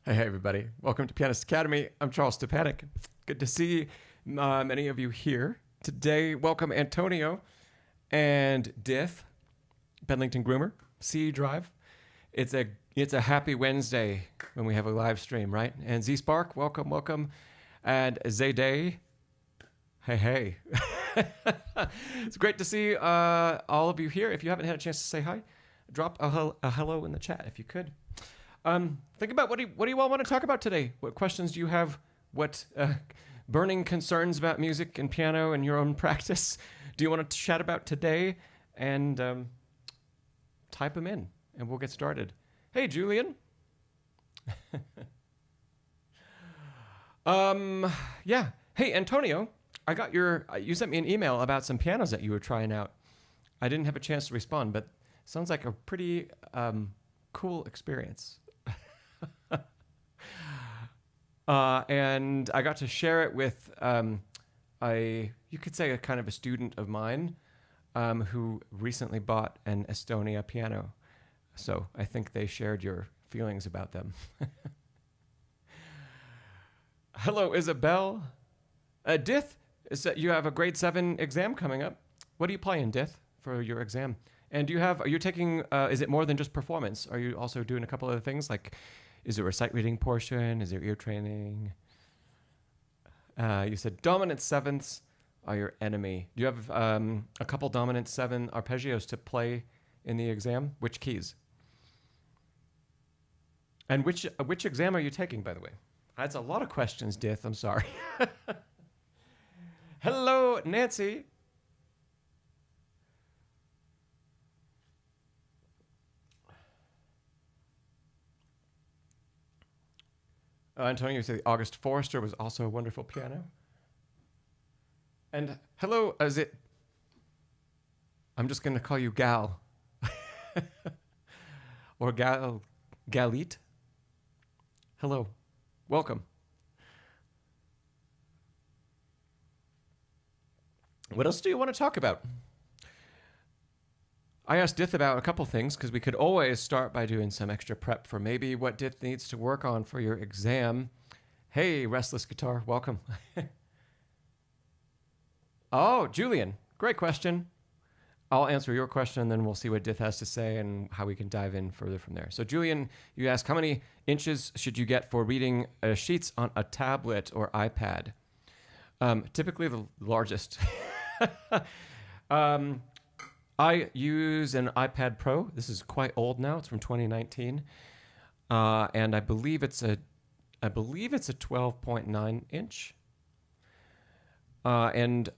Hey, everybody. Welcome to Pianist Academy. I'm Charles Szczepanek. Good to see many of you here today. Welcome Antonio and Dith, Bedlington Groomer, C Drive. It's a happy Wednesday when we have a live stream, right? And Z Spark, welcome. And Zayday, hey. It's great to see all of you here. If you haven't had a chance to say hi, drop a hello in the chat if you could. Think about what do you all want to talk about today? What questions do you have? What burning concerns about music and piano and your own practice do you want to chat about today? And type them in, and we'll get started. Hey, Julian. Yeah. Hey, Antonio. I got you sent me an email about some pianos that you were trying out. I didn't have a chance to respond, but sounds like a pretty cool experience. And I got to share it with you could say a kind of a student of mine who recently bought an Estonia piano. So I think they shared your feelings about them. Hello, Isabel. Dith, you have a grade 7 exam coming up. What are you playing, Dith, for your exam? And are you taking, is it more than just performance? Are you also doing a couple other things? Like, is there a sight reading portion? Is there ear training? You said dominant sevenths are your enemy. Do you have a couple dominant 7 arpeggios to play in the exam? Which keys? And which exam are you taking, by the way? That's a lot of questions, Dith. I'm sorry. Hello, Nancy. Antonio, you say August Forrester was also a wonderful piano. And hello, I'm just going to call you Gal. Or Galit. Hello, welcome. What else do you want to talk about? I asked Dith about a couple things because we could always start by doing some extra prep for maybe what Dith needs to work on for your exam. Hey, Restless Guitar, welcome. Oh, Julian, great question. I'll answer your question, and then we'll see what Dith has to say and how we can dive in further from there. So, Julian, you asked, how many inches should you get for reading sheets on a tablet or iPad? Typically the largest. I use an iPad Pro. This is quite old now. It's from 2019, and I believe it's a 12.9 inch. And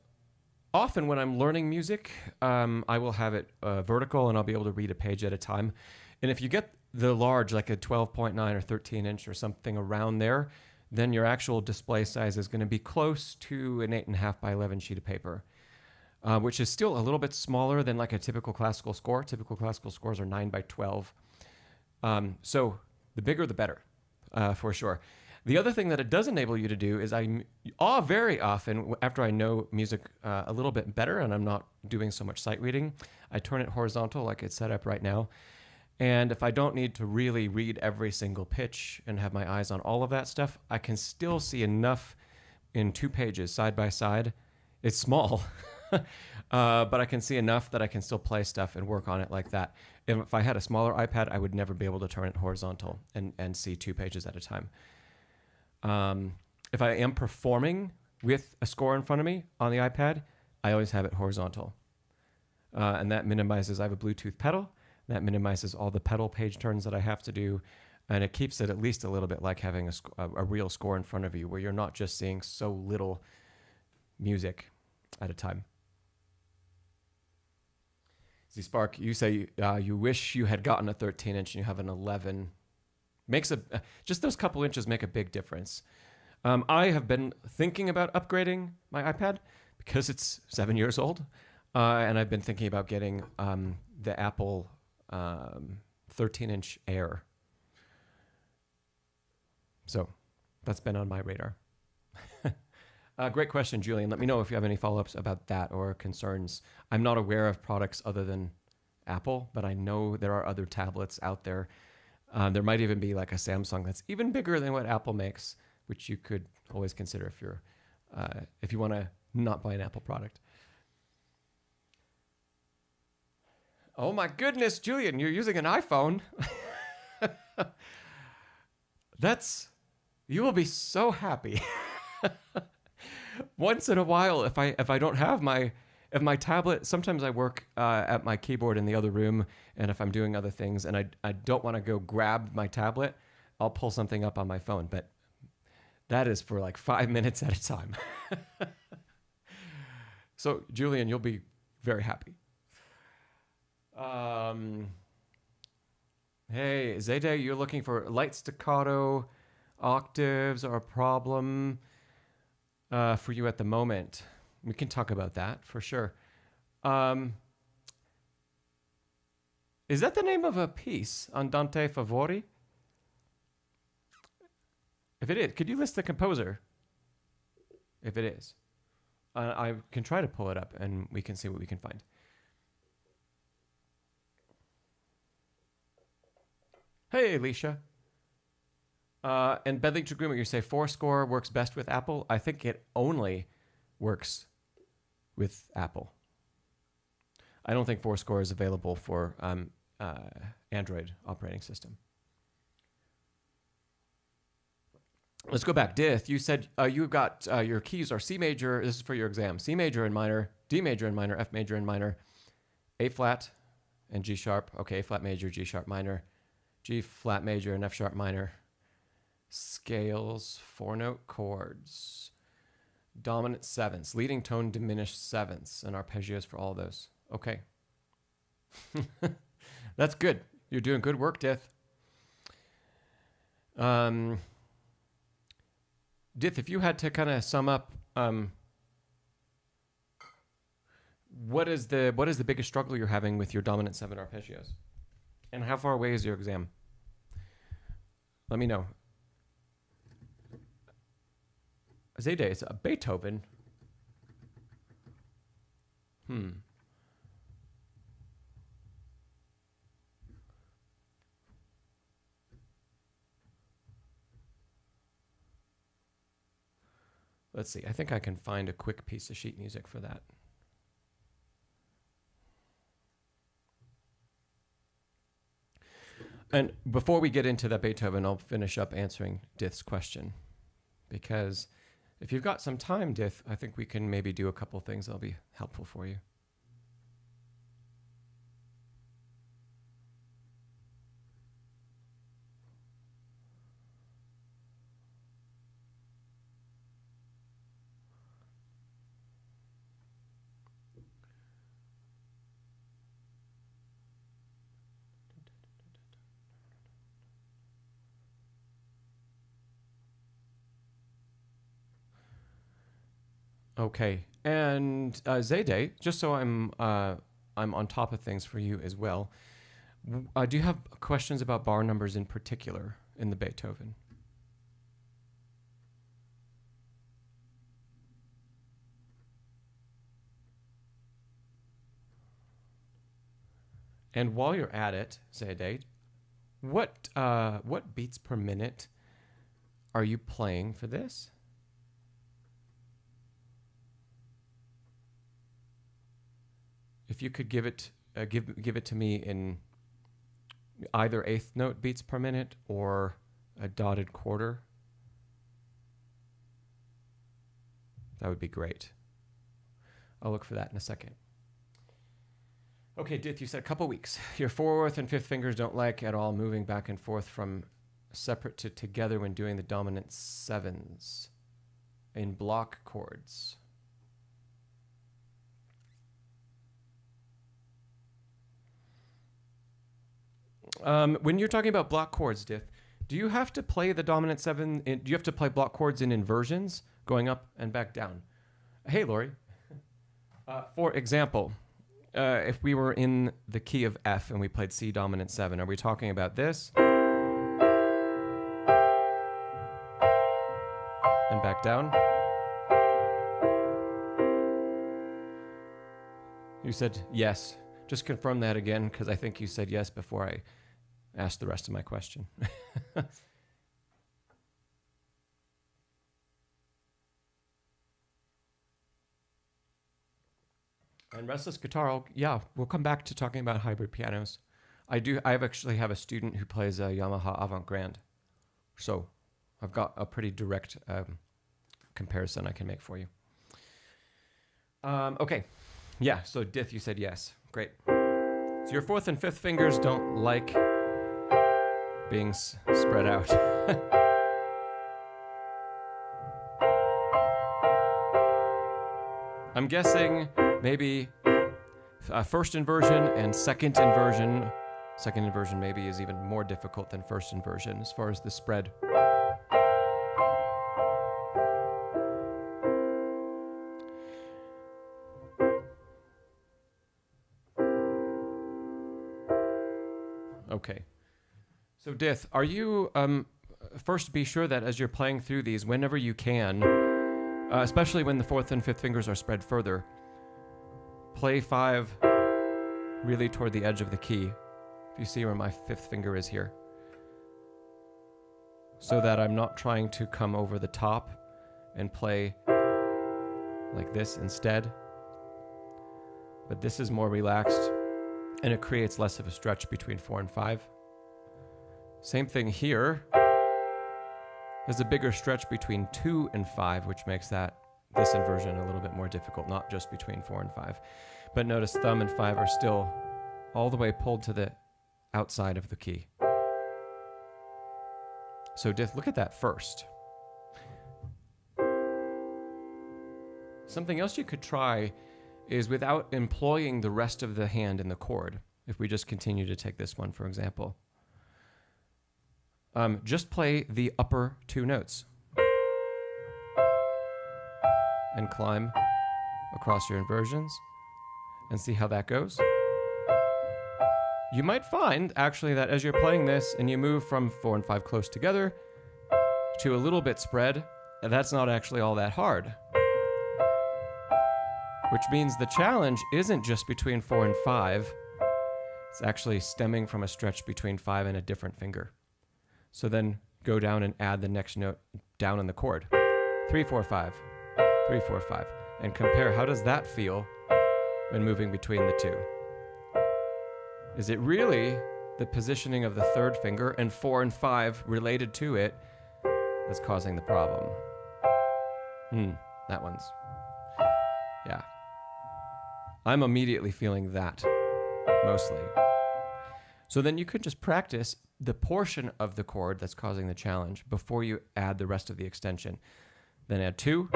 often when I'm learning music, I will have it vertical, and I'll be able to read a page at a time. And if you get the large, like a 12.9 or 13 inch or something around there, then your actual display size is going to be close to an 8.5 by 11 sheet of paper. Which is still a little bit smaller than like a typical classical score. Typical classical scores are 9 by 12. So the bigger the better, for sure. The other thing that it does enable you to do is very often, after I know music a little bit better and I'm not doing so much sight reading, I turn it horizontal like it's set up right now. And if I don't need to really read every single pitch and have my eyes on all of that stuff, I can still see enough in 2 pages side by side. It's small. But I can see enough that I can still play stuff and work on it like that. If I had a smaller iPad, I would never be able to turn it horizontal and see 2 pages at a time. If I am performing with a score in front of me on the iPad, I always have it horizontal. And that minimizes, I have a Bluetooth pedal. That minimizes all the pedal page turns that I have to do. And it keeps it at least a little bit like having a real score in front of you, where you're not just seeing so little music at a time. Z Spark, you say you wish you had gotten a 13 inch and you have an 11. Just those couple inches make a big difference. I have been thinking about upgrading my iPad because it's 7 years old, and I've been thinking about getting the Apple 13 inch Air. So that's been on my radar. Great question, Julian. Let me know if you have any follow-ups about that or concerns. I'm not aware of products other than Apple, but I know there are other tablets out there There might even be like a Samsung that's even bigger than what Apple makes, which you could always consider if you want to not buy an Apple product. Oh my goodness, Julian, you're using an iPhone. You will be so happy. Once in a while, if I don't have my tablet, sometimes I work at my keyboard in the other room, and if I'm doing other things and I don't want to go grab my tablet, I'll pull something up on my phone. But that is for like 5 minutes at a time. So, Julian, you'll be very happy. Hey, Zayday, you're looking for light staccato octaves are a problem for you at the moment. We can talk about that for sure. Is that the name of a piece, Andante Favori? If it is, could you list the composer? If it is. I can try to pull it up and we can see what we can find. Hey, Alicia. And Bedley Traguma, you say 4-score works best with Apple. I think it only works with Apple. I don't think 4-score is available for Android operating system. Let's go back. Dith, you said you got your keys are C major. This is for your exam. C major and minor, D major and minor, F major and minor, A flat and G sharp. Okay, A flat major, G sharp minor, G flat major and F sharp minor. Scales, 4-note chords, dominant sevenths, leading tone diminished sevenths, and arpeggios for all those. Okay. That's good. You're doing good work, Dith. Dith, if you had to kind of sum up, what is the biggest struggle you're having with your dominant 7 arpeggios? And how far away is your exam? Let me know. Zayday, it's a Beethoven. Let's see. I think I can find a quick piece of sheet music for that. And before we get into that Beethoven, I'll finish up answering Dith's question. Because if you've got some time, Dith, I think we can maybe do a couple things that'll be helpful for you. Okay, and Zayday, just so I'm on top of things for you as well. Do you have questions about bar numbers in particular in the Beethoven? And while you're at it, Zayday, what beats per minute are you playing for this? If you could give it to me in either eighth note beats per minute or a dotted quarter, that would be great. I'll look for that in a second. Okay, Dith, you said a couple weeks. Your fourth and fifth fingers don't like at all moving back and forth from separate to together when doing the dominant sevens in block chords. When you're talking about block chords, Dith, do you have to play the dominant 7? Do you have to play block chords in inversions, going up and back down? Hey, Lori. For example, if we were in the key of F and we played C dominant 7, are we talking about this? And back down? You said yes. Just confirm that again, because I think you said yes before ask the rest of my question. And Restless Guitar, yeah, we'll come back to talking about hybrid pianos. I actually have a student who plays a Yamaha Avant Grande. So I've got a pretty direct comparison I can make for you. Okay. Yeah, so Dith, you said yes. Great. So your fourth and fifth fingers don't like being spread out. I'm guessing maybe first inversion and second inversion. Second inversion maybe is even more difficult than first inversion as far as the spread. Okay. So Dith, are you, first be sure that as you're playing through these, whenever you can, especially when the fourth and fifth fingers are spread further, play 5 really toward the edge of the key. If you see where my fifth finger is here. So that I'm not trying to come over the top and play like this instead. But this is more relaxed and it creates less of a stretch between 4 and 5. Same thing here. There's a bigger stretch between 2 and 5, which makes this inversion a little bit more difficult, not just between 4 and 5. But notice thumb and 5 are still all the way pulled to the outside of the key. So Dith, look at that first. Something else you could try is without employing the rest of the hand in the chord. If we just continue to take this one, for example. Just play the upper 2 notes. And climb across your inversions. And see how that goes. You might find, actually, that as you're playing this and you move from 4 and 5 close together to a little bit spread, that's not actually all that hard. Which means the challenge isn't just between 4 and 5. It's actually stemming from a stretch between 5 and a different finger. So then go down and add the next note down in the chord. 3, 4, 5. 3, 4, 5. And compare, how does that feel when moving between the 2? Is it really the positioning of the third finger and 4 and 5 related to it that's causing the problem? That one's... Yeah. I'm immediately feeling that, mostly. So then you could just practice the portion of the chord that's causing the challenge before you add the rest of the extension. Then add 2.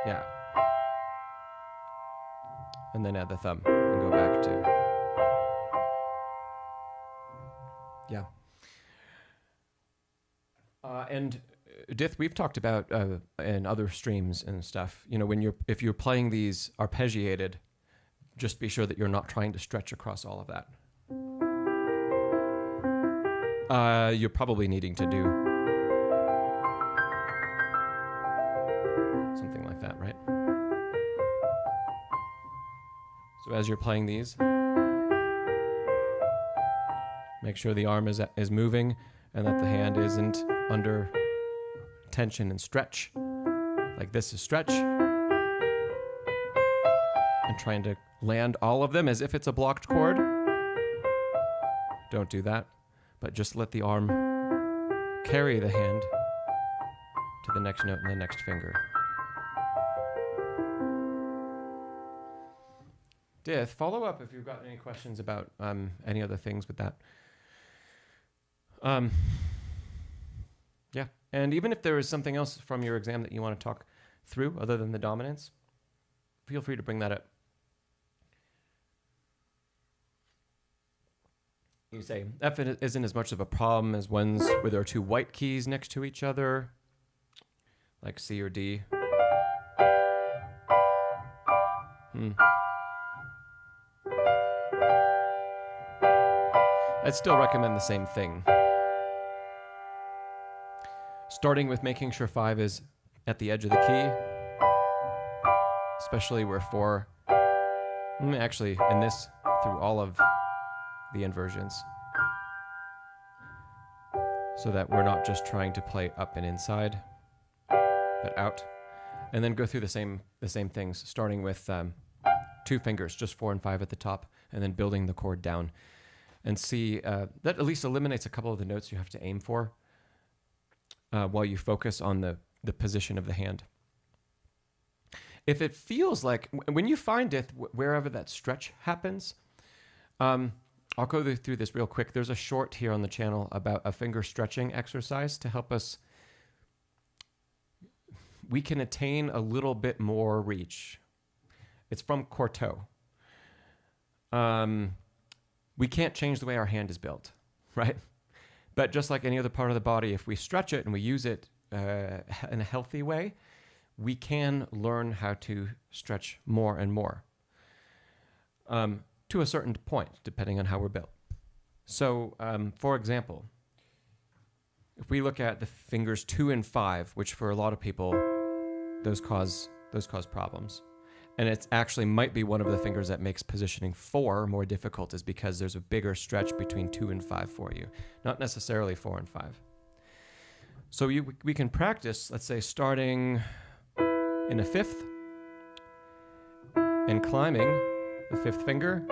Yeah. And then add the thumb and go back to... Yeah. And Dith, we've talked about in other streams and stuff, you know, if you're playing these arpeggiated, just be sure that you're not trying to stretch across all of that. You're probably needing to do something like that, right? So as you're playing these, make sure the arm is moving and that the hand isn't under tension and stretch. Like this is stretch. And trying to land all of them as if it's a blocked chord. Don't do that, but just let the arm carry the hand to the next note and the next finger. Dith, follow up if you've got any questions about any other things with that. Yeah, and even if there is something else from your exam that you want to talk through other than the dominance, feel free to bring that up. You say, F isn't as much of a problem as ones where there are 2 white keys next to each other, like C or D. I'd still recommend the same thing. Starting with making sure 5 is at the edge of the key, especially where 4, actually in this, through all of the inversions, so that we're not just trying to play up and inside, but out. And then go through the same things, starting with 2 fingers, just 4 and 5 at the top, and then building the chord down. And see, that at least eliminates a couple of the notes you have to aim for while you focus on the position of the hand. If it feels like, when you find it, wherever that stretch happens, I'll go through this real quick. There's a short here on the channel about a finger stretching exercise to help us. We can attain a little bit more reach. It's from Cortot. We can't change the way our hand is built, right? But just like any other part of the body, if we stretch it and we use it in a healthy way, we can learn how to stretch more and more to a certain point, depending on how we're built. So, for example, if we look at the fingers 2 and 5, which for a lot of people, those cause problems. And it actually might be one of the fingers that makes positioning 4 more difficult, is because there's a bigger stretch between 2 and 5 for you, not necessarily 4 and 5. So we can practice, let's say, starting in a 5th and climbing the 5th finger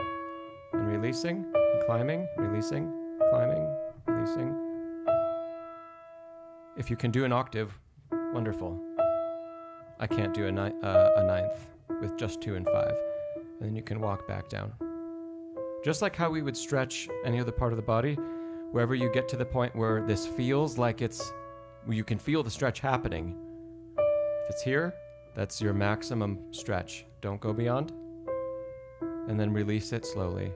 and releasing, and climbing, releasing, climbing, releasing. If you can do an octave, wonderful. I can't do a 9th with just 2 and 5. And then you can walk back down. Just like how we would stretch any other part of the body, wherever you get to the point where this feels like you can feel the stretch happening. If it's here, that's your maximum stretch. Don't go beyond. And then release it slowly.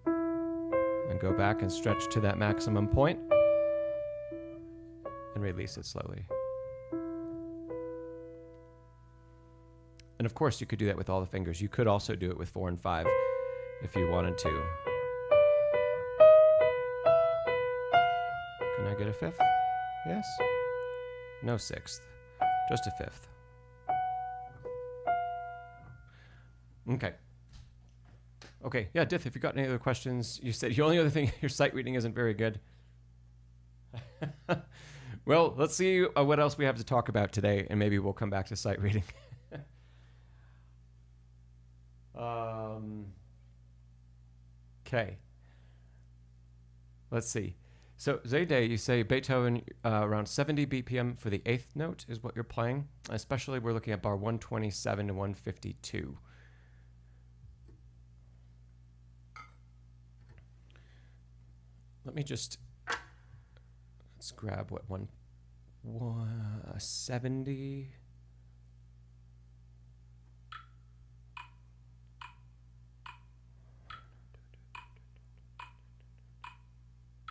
And go back and stretch to that maximum point. And release it slowly. And of course, you could do that with all the fingers. You could also do it with 4 and 5 if you wanted to. Can I get a 5th? Yes? No 6th. Just a 5th. Okay. Okay, yeah, Dith, if you've got any other questions, you said the only other thing, your sight reading isn't very good. Well, let's see what else we have to talk about today, and maybe we'll come back to sight reading. Okay. Let's see. So, Zayday, you say Beethoven around 70 BPM for the 8th note is what you're playing. Especially, we're looking at bar 127 to 152. Let me just, let's grab what 170.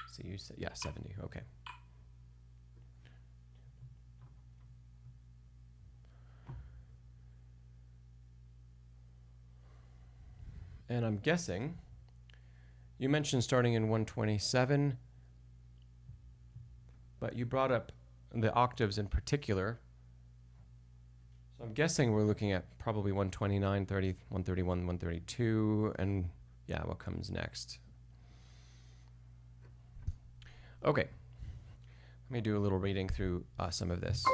So you said, yeah, 70, okay. And I'm guessing, you mentioned starting in 127, but you brought up the octaves in particular. So I'm guessing we're looking at probably 129, 30, 131, 132, and yeah, what comes next? Okay, let me do a little reading through some of this.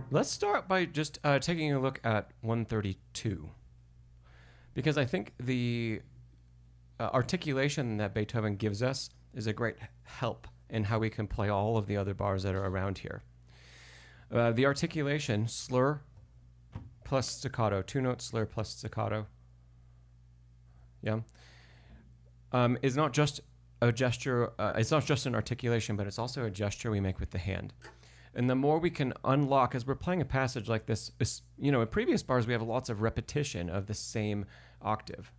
Let's start by just taking a look at 132, because I think the articulation that Beethoven gives us is a great help in how we can play all of the other bars that are around here. The articulation, slur plus staccato, 2-note slur plus staccato, yeah, is not just a gesture, it's not just an articulation, but it's also a gesture we make with the hand. And the more we can unlock, as we're playing a passage like this, in previous bars, we have lots of repetition of the same octave.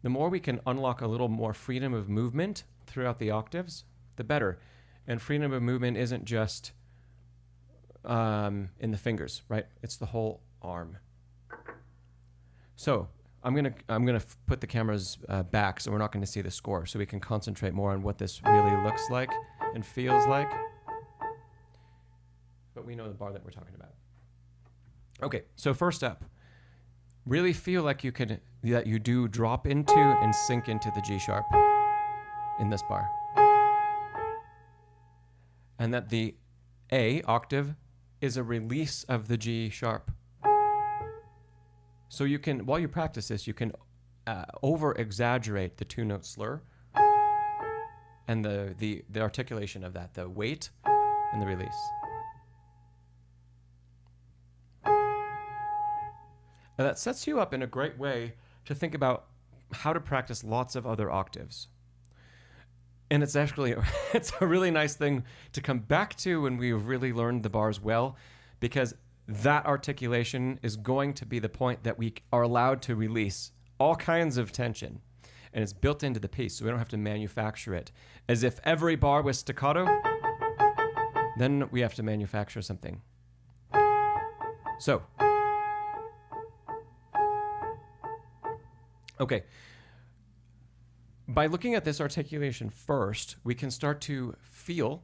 The more we can unlock a little more freedom of movement throughout the octaves, the better. And freedom of movement isn't just in the fingers, right? It's the whole arm. So I'm gonna put the cameras back, so we're not going to see the score, so we can concentrate more on what this really looks like and feels like. But we know the bar that we're talking about. Okay, so first up, really feel like that you do drop into and sink into the G sharp in this bar. And that the A octave is a release of the G sharp. So you can, while you practice this, you can over-exaggerate the two-note slur and the articulation of that, the weight and the release. Now that sets you up in a great way to think about how to practice lots of other octaves. And it's actually, it's a really nice thing to come back to when we've really learned the bars well, because that articulation is going to be the point that we are allowed to release all kinds of tension. And it's built into the piece, so we don't have to manufacture it. As if every bar was staccato, then we have to manufacture something. So, okay. By looking at this articulation first, we can start to feel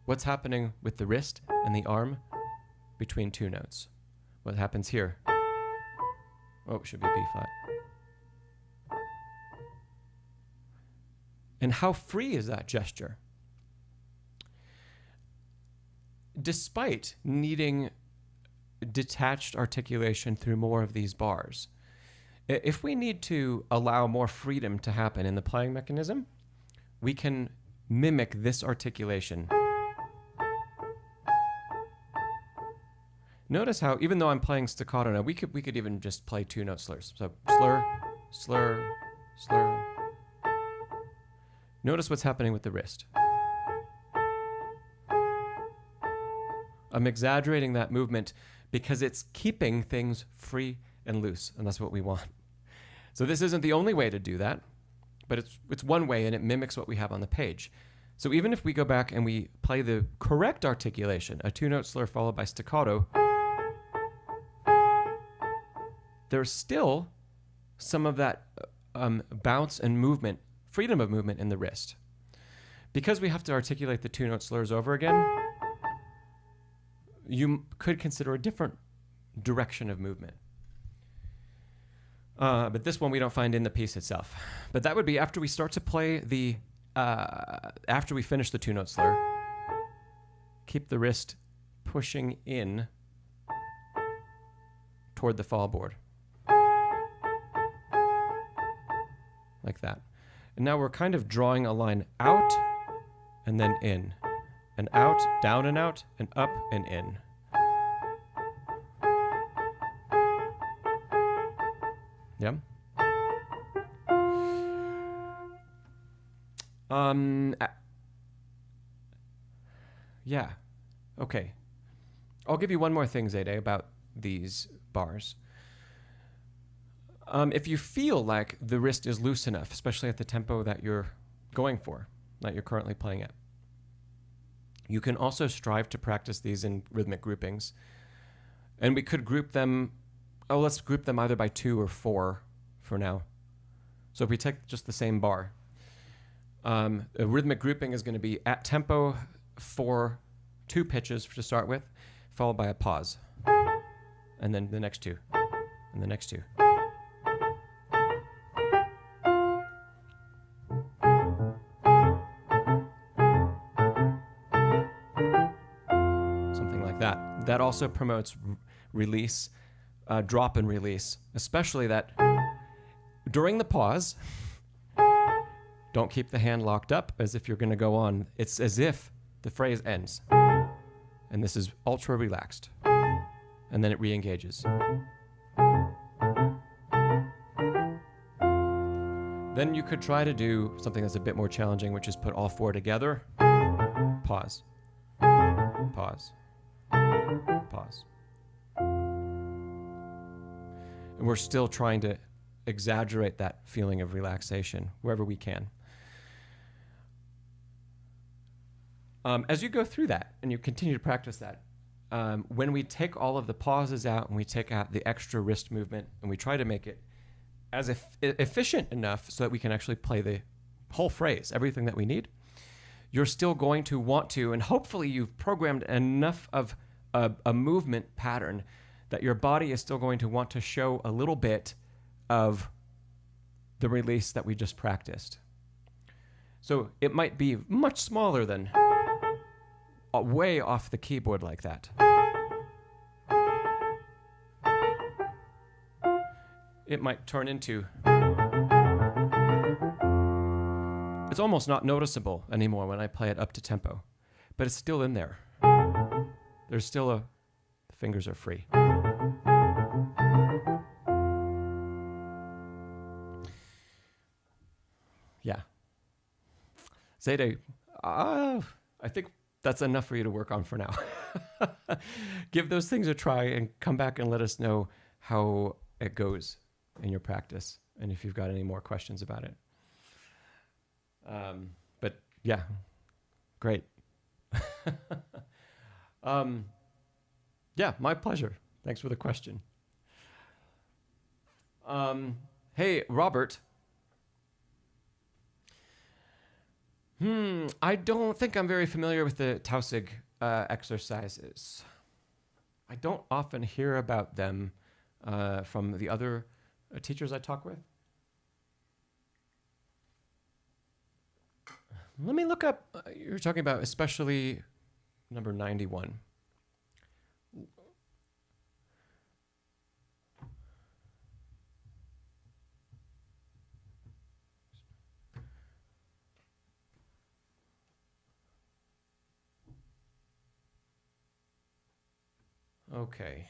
what's happening with the wrist and the arm between two notes. What happens here? Oh, it should be B flat. And how free is that gesture? Despite needing detached articulation through more of these bars, if we need to allow more freedom to happen in the playing mechanism, we can mimic this articulation. Notice how, even though I'm playing staccato now, we could even just play two-note slurs. So slur, slur, slur. Notice what's happening with the wrist. I'm exaggerating that movement because it's keeping things free and loose, and that's what we want. So this isn't the only way to do that, but it's one way, and it mimics what we have on the page. So even if we go back and we play the correct articulation, a two-note slur followed by staccato, there's still some of that bounce and movement, freedom of movement in the wrist. Because we have to articulate the two-note slurs over again, you could consider a different direction of movement. But this one we don't find in the piece itself. But that would be after we start to play the, after we finish the two-note slur, keep the wrist pushing in toward the fall board. Like that. And now we're kind of drawing a line out and then in. And out, down and out, and up and in. Yeah. Yeah. Okay. I'll give you one more thing, Zayde, about these bars. If you feel like the wrist is loose enough, especially at the tempo that you're going for, that you're currently playing at, you can also strive to practice these in rhythmic groupings. And we could group them, let's group them either by 2 or 4 for now. So if we take just the same bar, a rhythmic grouping is going to be at tempo for 2 pitches to start with, followed by a pause. And then the next 2, and the next 2. That also promotes release, drop and release, especially that during the pause, don't keep the hand locked up as if you're going to go on. It's as if the phrase ends. And this is ultra relaxed. And then it re-engages. Then you could try to do something that's a bit more challenging, which is put all 4 together, pause. pause, pause. And we're still trying to exaggerate that feeling of relaxation wherever we can. As you go through that and you continue to practice that, when we take all of the pauses out and we take out the extra wrist movement and we try to make it as efficient enough so that we can actually play the whole phrase, everything that we need, you're still going to want to, and hopefully you've programmed enough of a movement pattern that your body is still going to want to show a little bit of the release that we just practiced. So it might be much smaller than way off the keyboard like that. It might turn into, it's almost not noticeable anymore when I play it up to tempo, but it's still in there. There's still the fingers are free. Yeah. Zayde, I think that's enough for you to work on for now. Give those things a try and come back and let us know how it goes in your practice and if you've got any more questions about it. But yeah, great. Yeah, my pleasure. Thanks for the question. Hey, Robert. I don't think I'm very familiar with the Tausig exercises. I don't often hear about them from the other teachers I talk with. Let me look up, you're talking about especially number 91. Okay.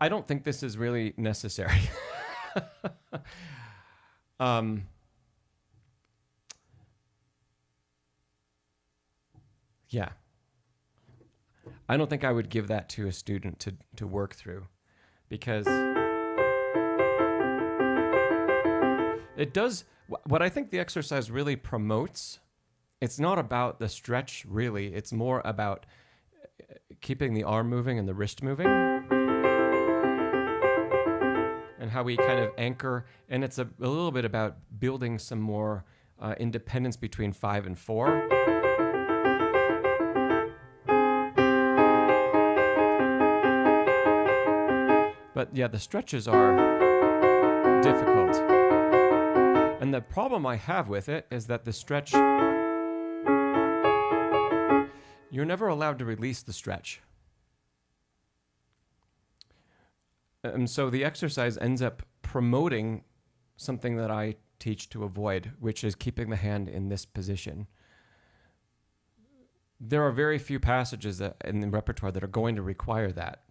I don't think this is really necessary. Yeah. I don't think I would give that to a student to work through, because it does, what I think the exercise really promotes, it's not about the stretch really, it's more about keeping the arm moving and the wrist moving, and how we kind of anchor, and it's a little bit about building some more independence between 5 and 4. But yeah, the stretches are difficult. And the problem I have with it is that the stretch, you're never allowed to release the stretch. And so the exercise ends up promoting something that I teach to avoid, which is keeping the hand in this position. There are very few passages in the repertoire that are going to require that.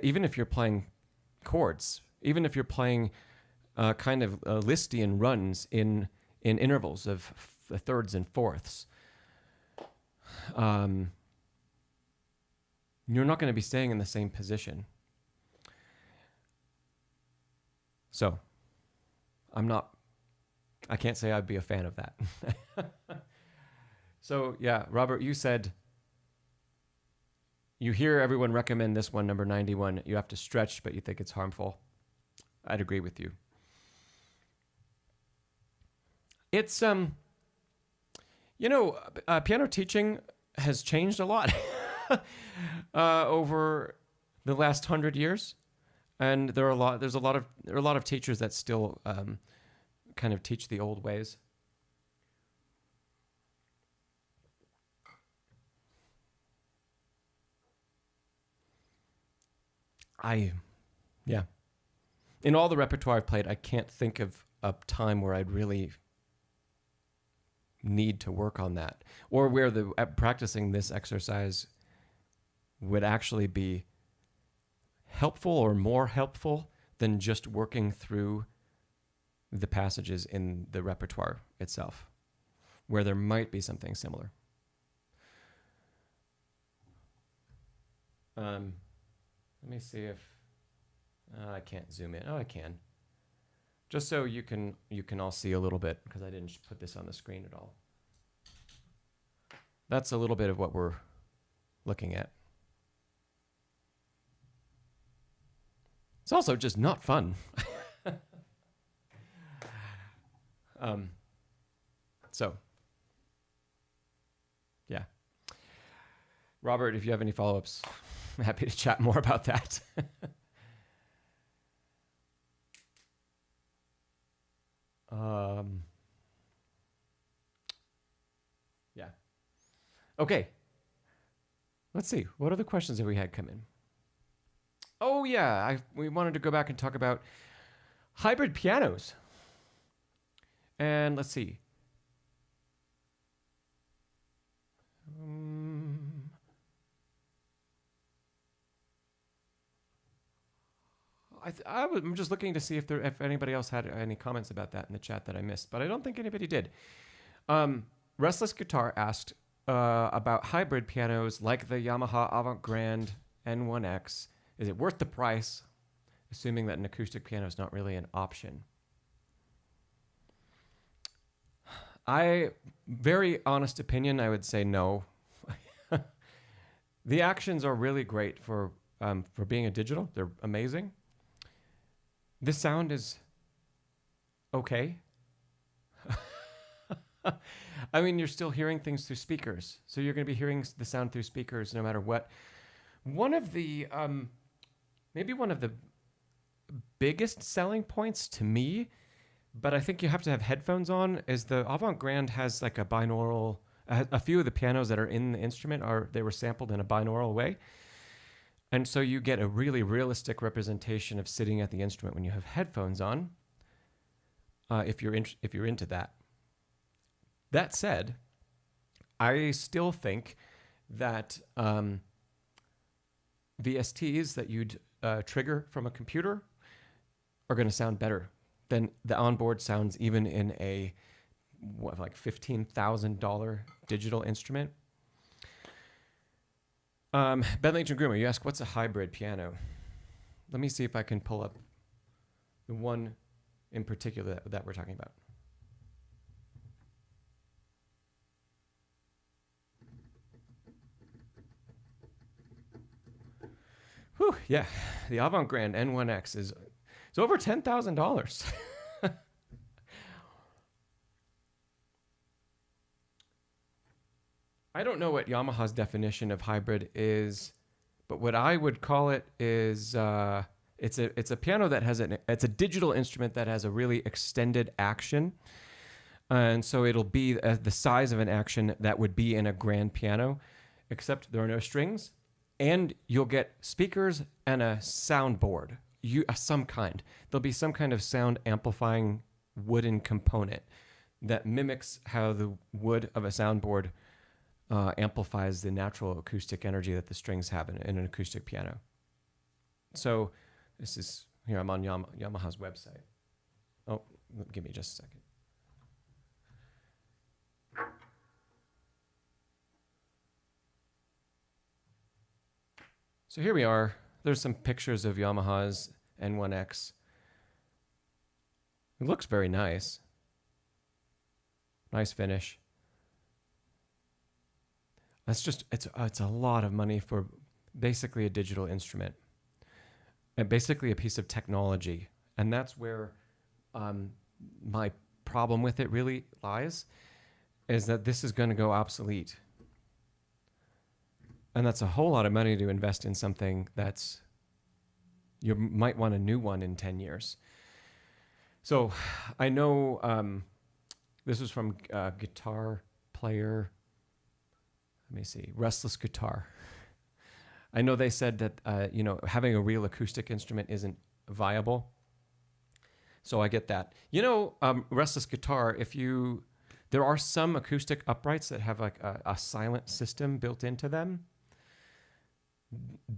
Even if you're playing chords, even if you're playing kind of Lisztian runs in intervals of thirds and fourths, you're not going to be staying in the same position. So, I can't say I'd be a fan of that. So, yeah, Robert, you said, you hear everyone recommend this one, number 91. You have to stretch, but you think it's harmful. I'd agree with you. It's, piano teaching has changed a lot over the last 100 years. And there are a lot of teachers that still kind of teach the old ways. Yeah. In all the repertoire I've played, I can't think of a time where I'd really need to work on that, or where practicing this exercise would actually be helpful or more helpful than just working through the passages in the repertoire itself, where there might be something similar. Let me see if I can't zoom in. Oh, I can. Just so you can all see a little bit, because I didn't put this on the screen at all. That's a little bit of what we're looking at. It's also just not fun. So, yeah. Robert, if you have any follow-ups, I'm happy to chat more about that. Yeah. Okay. Let's see. What other questions have we had come in? Oh, yeah. We wanted to go back and talk about hybrid pianos. And let's see. I'm just looking to see if anybody else had any comments about that in the chat that I missed, but I don't think anybody did. Restless Guitar asked about hybrid pianos like the Yamaha Avant-Garde N1X. Is it worth the price, assuming that an acoustic piano is not really an option? Very honest opinion, I would say no. The actions are really great for being a digital. They're amazing. The sound is okay. I mean, you're still hearing things through speakers, so you're going to be hearing the sound through speakers no matter what. One of the maybe one of the biggest selling points to me, but I think you have to have headphones on, is the Avant-Garde has like a binaural. A few of the pianos that are in the instrument they were sampled in a binaural way. And so you get a really realistic representation of sitting at the instrument when you have headphones on, if you're into that. That said, I still think that VSTs that you'd trigger from a computer are going to sound better than the onboard sounds even in a like $15,000 digital instrument. Bedlington Groomer, you ask, what's a hybrid piano? Let me see if I can pull up the one in particular that we're talking about. Whew, yeah, the Avant-Garde N1X is over $10,000. I don't know what Yamaha's definition of hybrid is, but what I would call it is it's a piano that has it's a digital instrument that has a really extended action, and so it'll be the size of an action that would be in a grand piano, except there are no strings, and you'll get speakers and a soundboard, some kind. There'll be some kind of sound amplifying wooden component that mimics how the wood of a soundboard amplifies the natural acoustic energy that the strings have in an acoustic piano. So this is, here I'm on Yamaha's website. Oh, give me just a second. So here we are. There's some pictures of Yamaha's N1X. It looks very nice. Nice finish. It's a lot of money for basically a digital instrument and basically a piece of technology. And that's where my problem with it really lies, is that this is going to go obsolete. And that's a whole lot of money to invest in something you might want a new one in 10 years. So I know this was from Guitar Player. Let me see, Restless Guitar. I know they said that having a real acoustic instrument isn't viable. So I get that. Restless guitar, there are some acoustic uprights that have like a silent system built into them.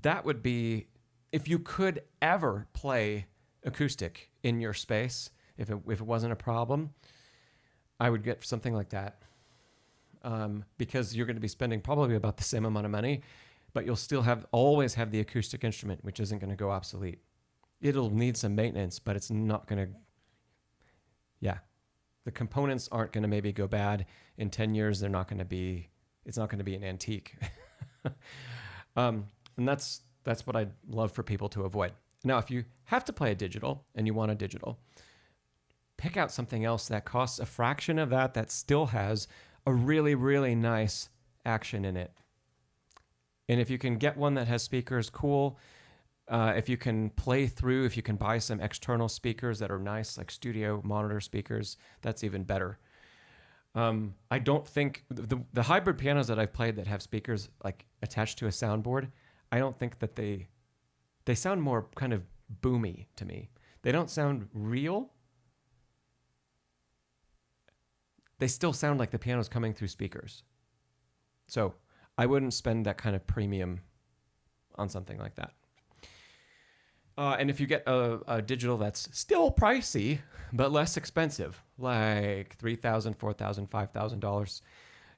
That would be, if you could ever play acoustic in your space, if it wasn't a problem, I would get something like that. Because you're going to be spending probably about the same amount of money, but you'll still always have the acoustic instrument, which isn't going to go obsolete. It'll need some maintenance, but it's not going to, yeah. The components aren't going to maybe go bad. In 10 years, it's not going to be an antique. And that's what I'd love for people to avoid. Now, if you have to play a digital and you want a digital, pick out something else that costs a fraction of that still has a really, really nice action in it. And if you can get one that has speakers, cool. If you can buy some external speakers that are nice, like studio monitor speakers, that's even better. I don't think the hybrid pianos that I've played that have speakers like attached to a soundboard, I don't think that they sound more kind of boomy to me. They don't sound real. They still sound like the piano's coming through speakers. So I wouldn't spend that kind of premium on something like that. And if you get a digital that's still pricey, but less expensive, like $3,000, $4,000, $5,000,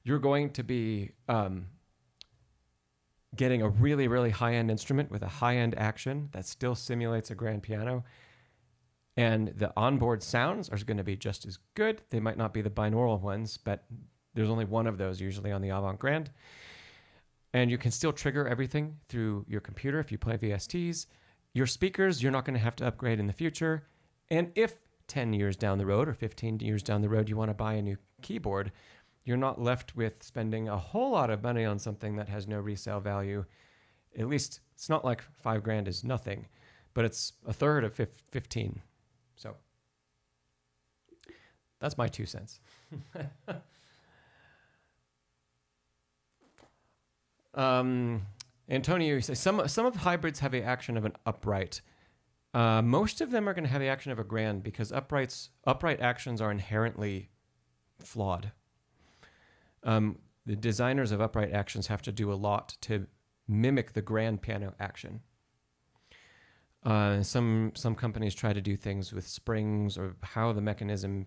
you're going to be getting a really, really high-end instrument with a high-end action that still simulates a grand piano. And the onboard sounds are going to be just as good. They might not be the binaural ones, but there's only one of those usually on the Avant Grand. And you can still trigger everything through your computer if you play VSTs. Your speakers, you're not going to have to upgrade in the future. And if 10 years down the road or 15 years down the road, you want to buy a new keyboard, you're not left with spending a whole lot of money on something that has no resale value. At least it's not like $5,000 is nothing, but it's a third of 15. So that's my 2 cents. Antonio, you say some of the hybrids have the action of an upright. Most of them are going to have the action of a grand because upright actions are inherently flawed. The designers of upright actions have to do a lot to mimic the grand piano action. Some companies try to do things with springs or how the mechanism,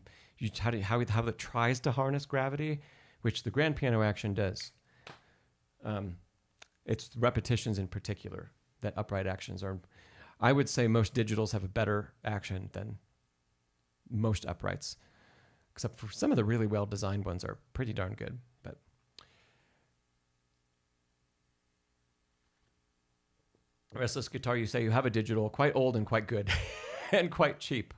how it tries to harness gravity, which the grand piano action does. It's repetitions in particular that upright actions are. I would say most digitals have a better action than most uprights, except for some of the really well-designed ones are pretty darn good. But Restless Guitar, you say you have a digital, quite old and quite good, and quite cheap.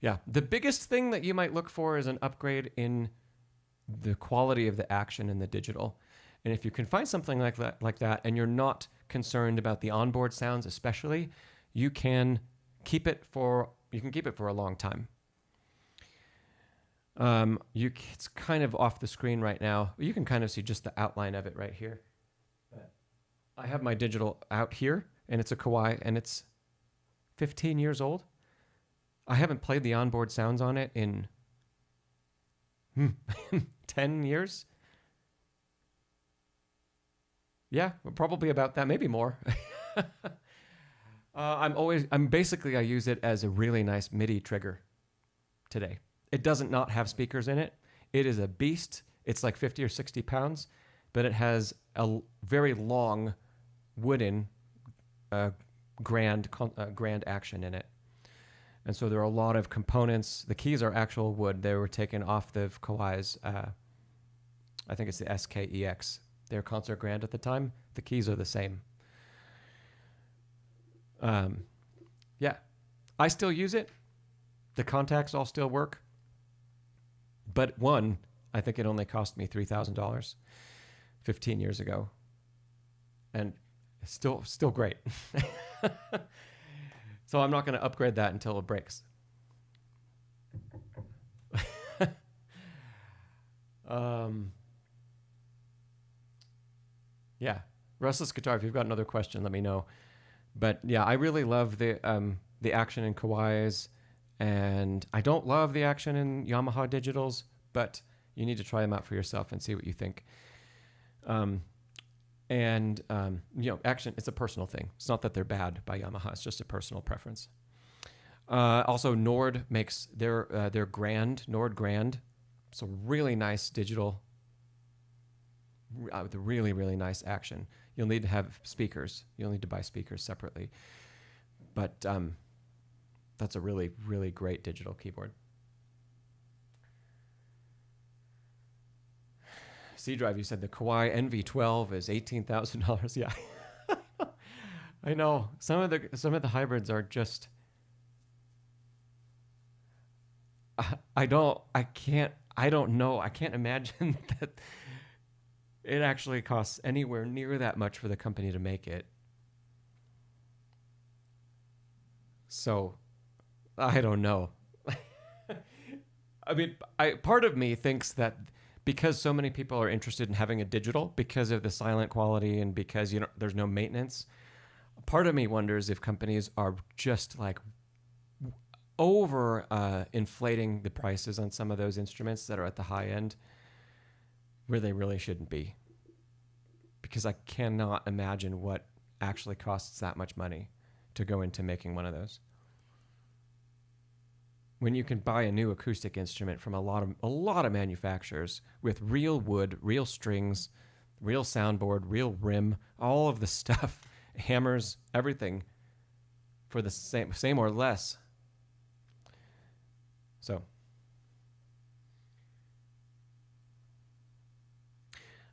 Yeah, the biggest thing that you might look for is an upgrade in the quality of the action in the digital. And if you can find something like that, and you're not concerned about the onboard sounds, especially, you can keep it for a long time. It's kind of off the screen right now. You can kind of see just the outline of it right here. But I have my digital out here, and it's a Kawai, and it's 15 years old. I haven't played the onboard sounds on it in 10 years. Yeah, probably about that, maybe more. I use it as a really nice MIDI trigger today. It doesn't not have speakers in it. It is a beast. It's like 50 or 60 pounds, but it has a very long wooden grand action in it. And so there are a lot of components. The keys are actual wood. They were taken off the Kawai's, I think it's the SKEX. Their concert grand at the time. The keys are the same. Yeah, I still use it. The contacts all still work. But I think it only cost me $3,000 15 years ago. And it's still great. So I'm not going to upgrade that until it breaks. Yeah, Restless Guitar, if you've got another question, let me know. But yeah, I really love the action in Kawai's, And I don't love the action in Yamaha digitals, but you need to try them out for yourself and see what you think. Action, it's a personal thing. It's not that they're bad by Yamaha. It's just a personal preference. Also, Nord makes their Nord Grand. It's a really nice digital with really, really nice action. You'll need to have speakers. You'll need to buy speakers separately. But that's a really, really great digital keyboard. C Drive, you said the Kawai NV12 is $18,000. Yeah, I know. Some of the hybrids are just. I don't know. I can't imagine that it actually costs anywhere near that much for the company to make it. So, I don't know. I mean, part of me thinks that because so many people are interested in having a digital because of the silent quality and because there's no maintenance, part of me wonders if companies are just like over inflating the prices on some of those instruments that are at the high end where they really shouldn't be. Because I cannot imagine what actually costs that much money to go into making one of those. When you can buy a new acoustic instrument from a lot of manufacturers with real wood, real strings, real soundboard, real rim, all of the stuff, hammers, everything for the same or less. So,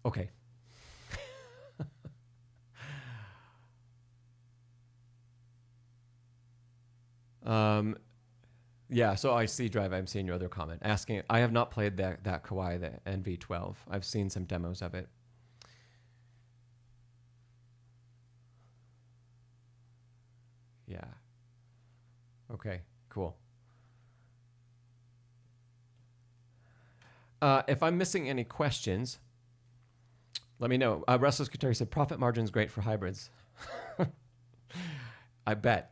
okay. Yeah, so I see Drive. I'm seeing your other comment. Asking, I have not played that Kawai, the NV12. I've seen some demos of it. Yeah. Okay, cool. If I'm missing any questions, let me know. Restless Guitar said, profit margin's great for hybrids. I bet.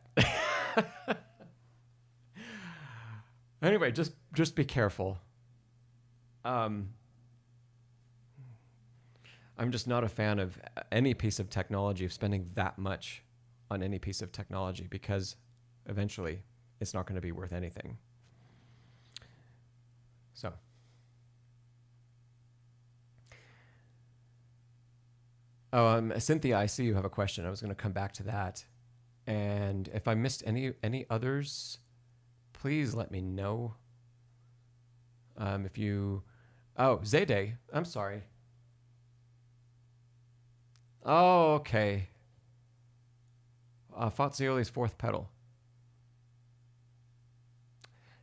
Anyway, just be careful. I'm just not a fan of any piece of technology, of spending that much on any piece of technology, because eventually it's not going to be worth anything. So. Cynthia, I see you have a question. I was going to come back to that. And if I missed any others, please let me know. Zayday, I'm sorry. Oh, okay. Fazioli's fourth pedal.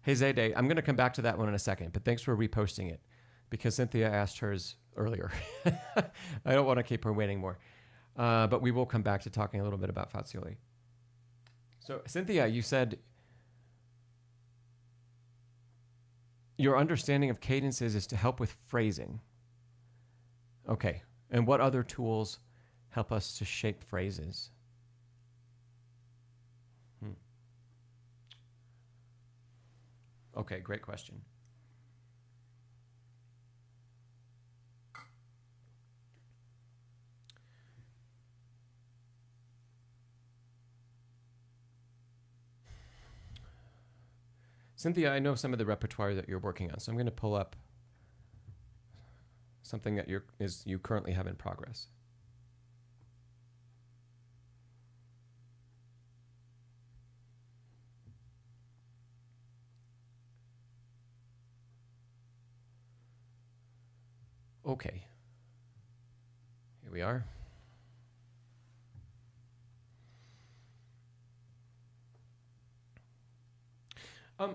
Hey, Zayday, I'm going to come back to that one in a second, but thanks for reposting it, because Cynthia asked hers earlier. I don't want to keep her waiting more. But we will come back to talking a little bit about Fazioli. So, Cynthia, you said your understanding of cadences is to help with phrasing. Okay. And what other tools help us to shape phrases? Okay, great question. Cynthia, I know some of the repertoire that you're working on, so I'm going to pull up something that you currently have in progress. Okay. Here we are.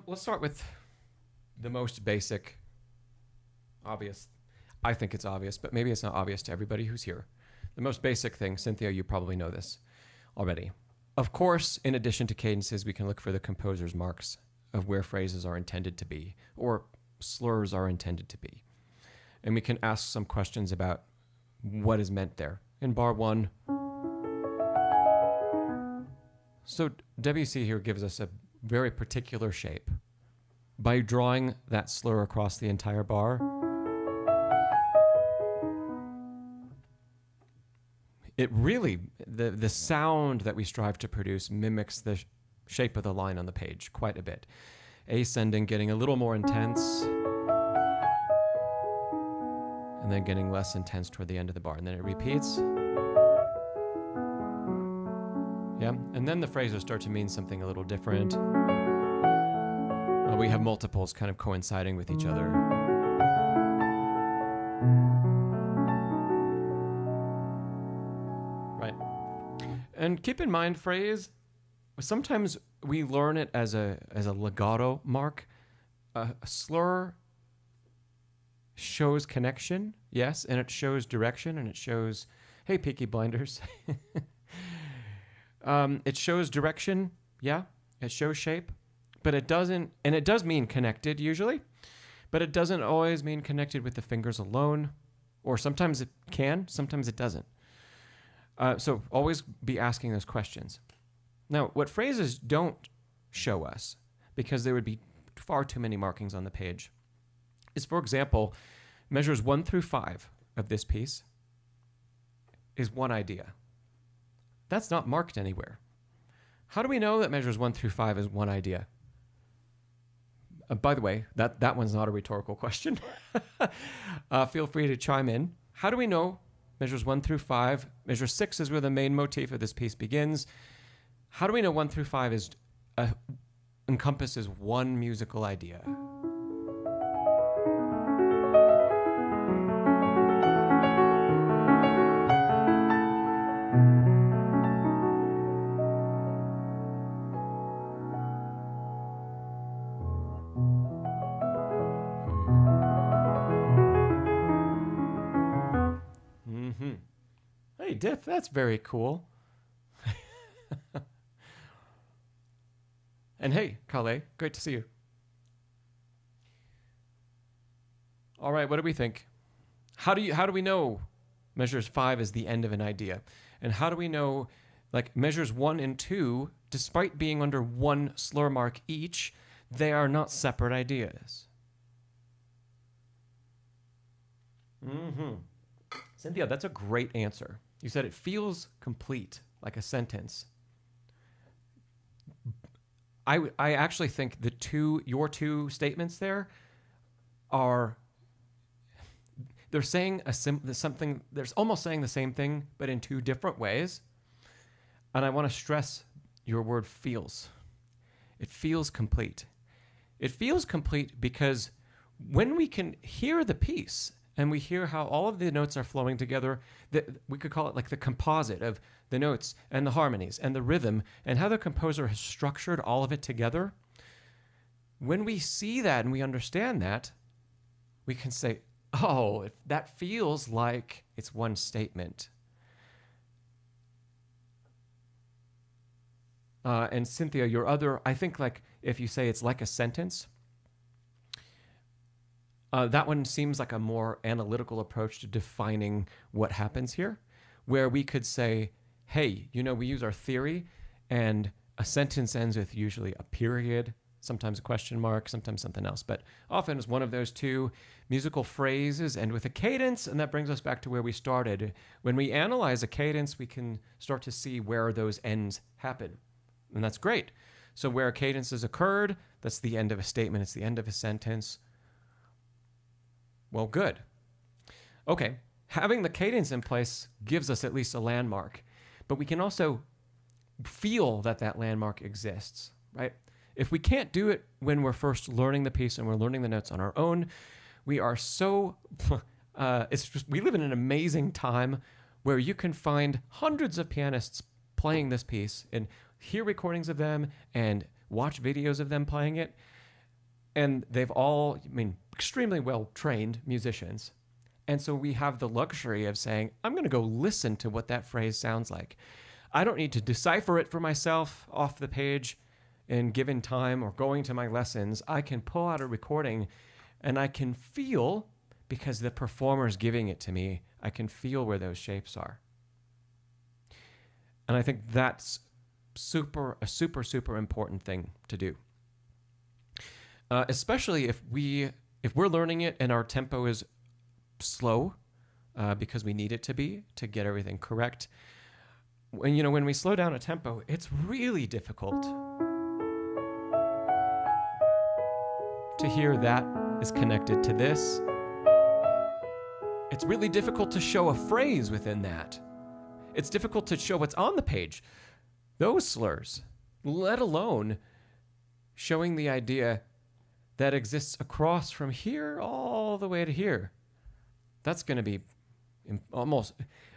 Let's start with the most basic, obvious. I think it's obvious, but maybe it's not obvious to everybody who's here. The most basic thing, Cynthia, you probably know this already. Of course, in addition to cadences, we can look for the composer's marks of where phrases are intended to be, or slurs are intended to be. And we can ask some questions about what is meant there. In bar 1, so WC here gives us a very particular shape, by drawing that slur across the entire bar, it really, the sound that we strive to produce mimics the shape of the line on the page quite a bit. Ascending, getting a little more intense, and then getting less intense toward the end of the bar. And then it repeats. Yeah, and then the phrases start to mean something a little different. We have multiples kind of coinciding with each other. Right. And keep in mind, phrase, sometimes we learn it as a legato mark. A slur shows connection, yes, and it shows direction, and it shows, hey, Peaky Blinders. It shows direction, yeah, it shows shape, but it doesn't, and it does mean connected usually, but it doesn't always mean connected with the fingers alone, or sometimes it can, sometimes it doesn't. So always be asking those questions. Now, what phrases don't show us, because there would be far too many markings on the page, is, for example, measures 1 through 5 of this piece is one idea. That's not marked anywhere. How do we know that measures 1 through 5 is one idea? By the way, that one's not a rhetorical question. Feel free to chime in. How do we know measures 1 through 5? Measure 6 is where the main motif of this piece begins. How do we know 1 through 5 is encompasses one musical idea? Hey, Diff, that's very cool. And hey, Kale, great to see you. All right, what do we think? How do we know measures 5 is the end of an idea? And how do we know, like, measures 1 and 2, despite being under one slur mark each, they are not separate ideas? Cynthia, that's a great answer. You said it feels complete, like a sentence. I actually think your two statements there are, they're saying something, they're almost saying the same thing, but in two different ways. And I want to stress your word feels. It feels complete. It feels complete because when we can hear the piece and we hear how all of the notes are flowing together, we could call it like the composite of the notes and the harmonies and the rhythm and how the composer has structured all of it together. When we see that and we understand that, we can say, oh, that feels like it's one statement. And Cynthia, your other, I think, like if you say it's like a sentence, that one seems like a more analytical approach to defining what happens here, where we could say, hey, we use our theory, and a sentence ends with usually a period, sometimes a question mark, sometimes something else, but often it's one of those two. Musical phrases end with a cadence, and that brings us back to where we started. When we analyze a cadence, we can start to see where those ends happen, and that's great. So where a cadence has occurred, that's the end of a statement, it's the end of a sentence. Well, good. Okay, having the cadence in place gives us at least a landmark, but we can also feel that landmark exists, right? If we can't do it when we're first learning the piece and we're learning the notes on our own, we are so, we live in an amazing time where you can find hundreds of pianists playing this piece and hear recordings of them and watch videos of them playing it. And they've all, extremely well-trained musicians. And so we have the luxury of saying, I'm going to go listen to what that phrase sounds like. I don't need to decipher it for myself off the page in given time or going to my lessons. I can pull out a recording and I can feel, because the performer's giving it to me, I can feel where those shapes are. And I think that's a super important thing to do. especially if we're learning it and our tempo is slow because we need it to be to get everything correct. When we slow down a tempo, it's really difficult to hear that is connected to this. It's really difficult to show a phrase within that. It's difficult to show what's on the page, those slurs, let alone showing the idea that exists across from here all the way to here. That's going to be almost,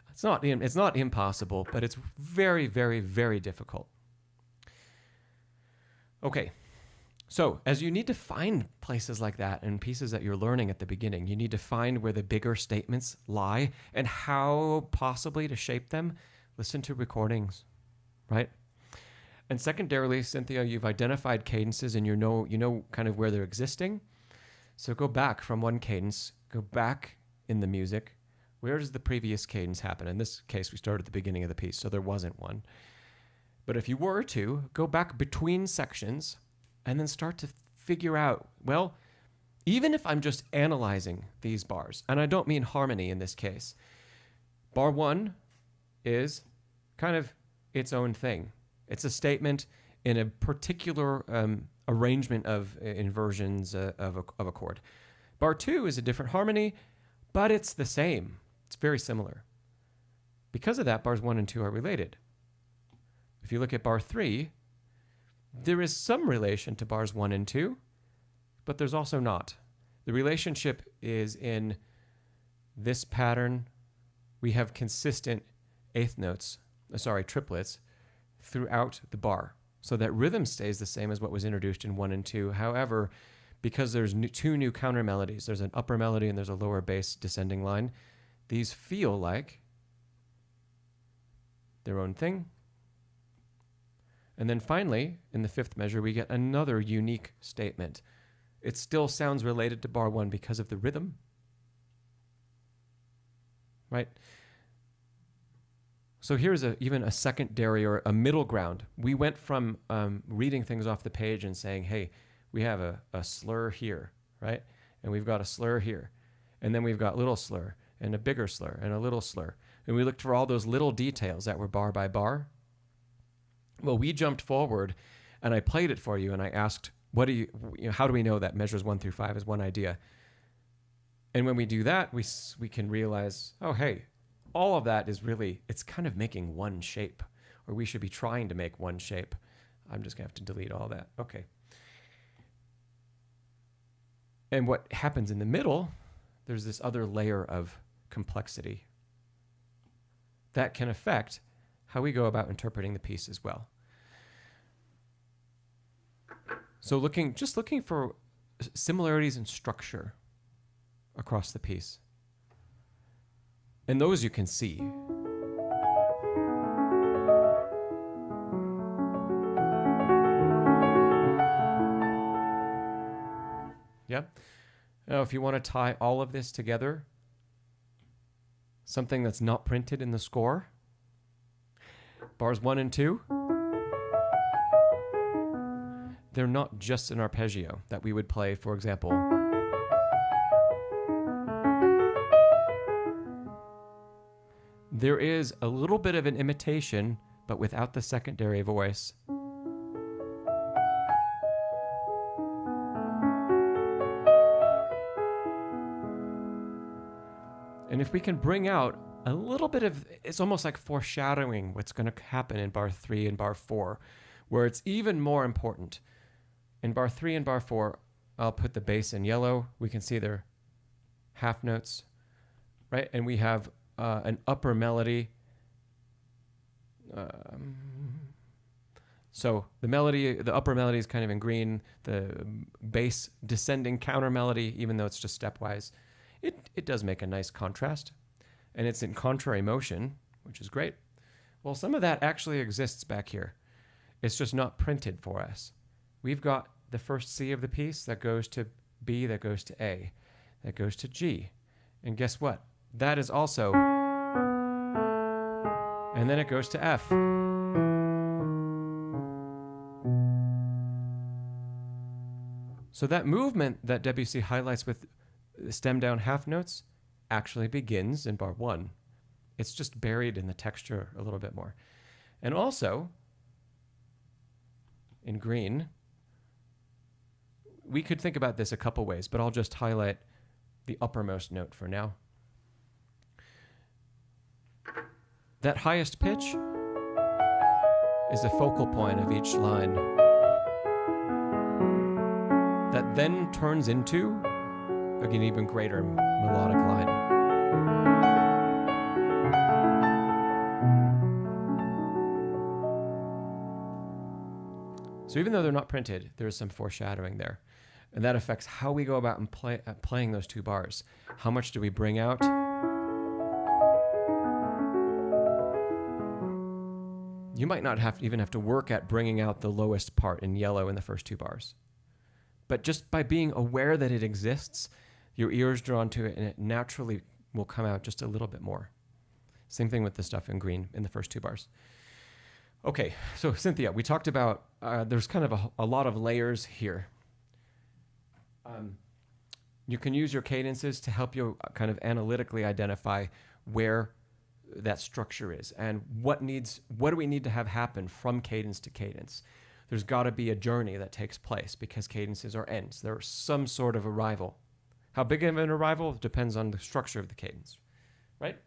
it's not impossible, but it's very, very, very difficult. Okay. So as you need to find places like that and pieces that you're learning at the beginning, you need to find where the bigger statements lie and how possibly to shape them. Listen to recordings, right? And secondarily, Cynthia, you've identified cadences and you know kind of where they're existing. So go back from one cadence, go back in the music. Where does the previous cadence happen? In this case, we started at the beginning of the piece, so there wasn't one. But if you were to, go back between sections and then start to figure out, well, even if I'm just analyzing these bars, and I don't mean harmony in this case, bar 1 is kind of its own thing. It's a statement in a particular arrangement of inversions of a chord. Bar 2 is a different harmony, but it's the same. It's very similar. Because of that, bars 1 and 2 are related. If you look at bar 3, there is some relation to bars 1 and 2, but there's also not. The relationship is in this pattern. We have consistent triplets throughout the bar. So that rhythm stays the same as what was introduced in 1 and 2. However, because there's two new counter melodies, there's an upper melody and there's a lower bass descending line, these feel like their own thing. And then finally, in the 5th measure, we get another unique statement. It still sounds related to bar 1 because of the rhythm, right? So here's even a secondary or a middle ground. We went from reading things off the page and saying, hey, we have a slur here, right? And we've got a slur here. And then we've got little slur and a bigger slur and a little slur. And we looked for all those little details that were bar by bar. Well, we jumped forward and I played it for you and I asked, how do we know that measures 1 through 5 is one idea? And when we do that, we can realize, oh, hey, all of that is really, it's kind of making one shape, or we should be trying to make one shape. I'm just gonna have to delete all that. Okay. And what happens in the middle, there's this other layer of complexity that can affect how we go about interpreting the piece as well. So just looking for similarities in structure across the piece. And those you can see. Yeah. Now, if you want to tie all of this together, something that's not printed in the score, bars 1 and 2, they're not just an arpeggio that we would play, for example. There is a little bit of an imitation, but without the secondary voice. And if we can bring out a little bit of, it's almost like foreshadowing what's going to happen in bar 3 and bar 4, where it's even more important. In bar 3 and bar 4, I'll put the bass in yellow. We can see their half notes, right? And we have an upper melody. So the upper melody is kind of in green. The bass descending counter melody, even though it's just stepwise, it does make a nice contrast. And it's in contrary motion, which is great. Well, some of that actually exists back here. It's just not printed for us. We've got the first C of the piece that goes to B, that goes to A, that goes to G. And guess what? That is also, and then it goes to F. So that movement that Debussy highlights with stem down half notes actually begins in bar 1. It's just buried in the texture a little bit more. And also, in green, we could think about this a couple ways, but I'll just highlight the uppermost note for now. That highest pitch is the focal point of each line that then turns into an even greater melodic line. So even though they're not printed, there's some foreshadowing there. And that affects how we go about and playing those 2 bars. How much do we bring out? You might not even have to work at bringing out the lowest part in yellow in the first 2 bars. But just by being aware that it exists, your ear's drawn to it and it naturally will come out just a little bit more. Same thing with the stuff in green in the first 2 bars. Okay, so Cynthia, we talked about there's kind of a lot of layers here. You can use your cadences to help you kind of analytically identify where that structure is and what do we need to have happen from cadence to cadence. There's got to be a journey that takes place because cadences are ends. There's some sort of arrival. How big of an arrival depends on the structure of the cadence, right?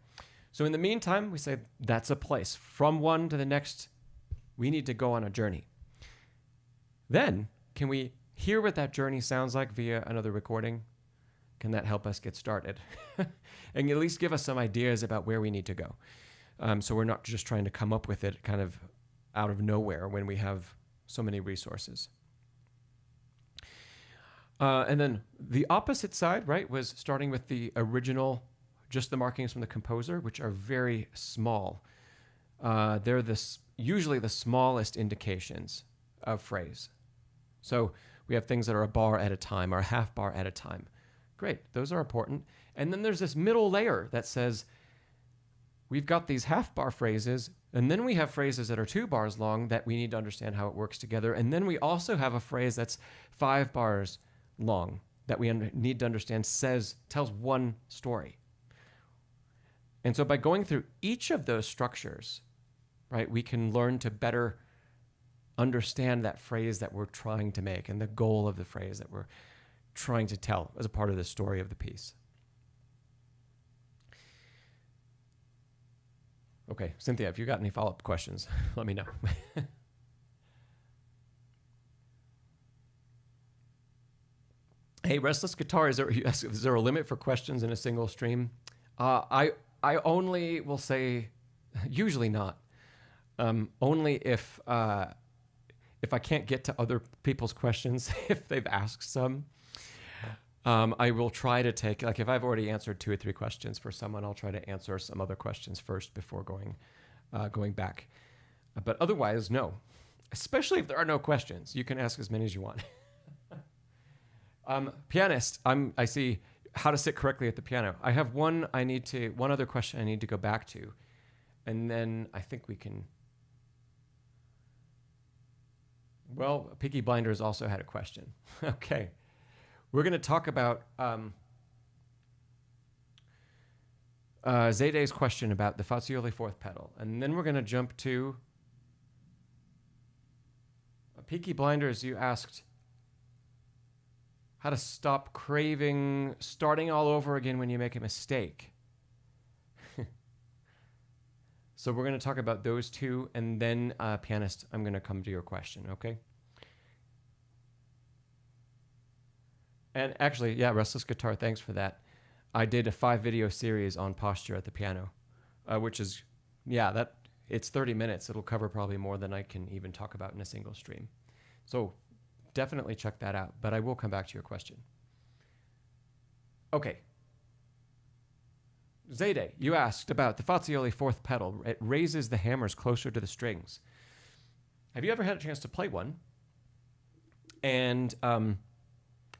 So in the meantime, we say that's a place. From one to the next, we need to go on a journey. Then, can we hear what that journey sounds like via another recording? Can that help us get started? And at least give us some ideas about where we need to go. So we're not just trying to come up with it kind of out of nowhere when we have so many resources. And then the opposite side, right, was starting with the original, just the markings from the composer, which are very small. They're usually the smallest indications of phrase. So we have things that are a bar at a time or a half bar at a time. Great, those are important. And then there's this middle layer that says, we've got these half bar phrases, and then we have phrases that are 2 bars long that we need to understand how it works together. And then we also have a phrase that's 5 bars long that we need to understand tells one story. And so by going through each of those structures, right, we can learn to better understand that phrase that we're trying to make and the goal of the phrase that we're trying to tell as a part of the story of the piece. Okay, Cynthia, if you got any follow-up questions, let me know. Hey, Restless Guitar, is there a limit for questions in a single stream? I only will say, usually not. Only if I can't get to other people's questions, if they've asked some. I will try to take, like if I've already answered 2 or 3 questions for someone, I'll try to answer some other questions first before going back. But otherwise, no. Especially if there are no questions. You can ask as many as you want. Pianist, I see how to sit correctly at the piano. I have one other question I need to go back to. And then I think we can... Well, Peaky Blinders also had a question. Okay. We're going to talk about Zayde's question about the Fazioli 4th pedal. And then we're going to jump to Peaky Blinders. You asked how to stop craving starting all over again when you make a mistake. So we're going to talk about those 2. And then, Pianist, I'm going to come to your question, okay? And actually, yeah, Restless Guitar, thanks for that. I did a 5-video series on posture at the piano, which is, it's 30 minutes. It'll cover probably more than I can even talk about in a single stream. So definitely check that out, but I will come back to your question. Okay. Zayde, you asked about the Fazioli 4th pedal. It raises the hammers closer to the strings. Have you ever had a chance to play one? And...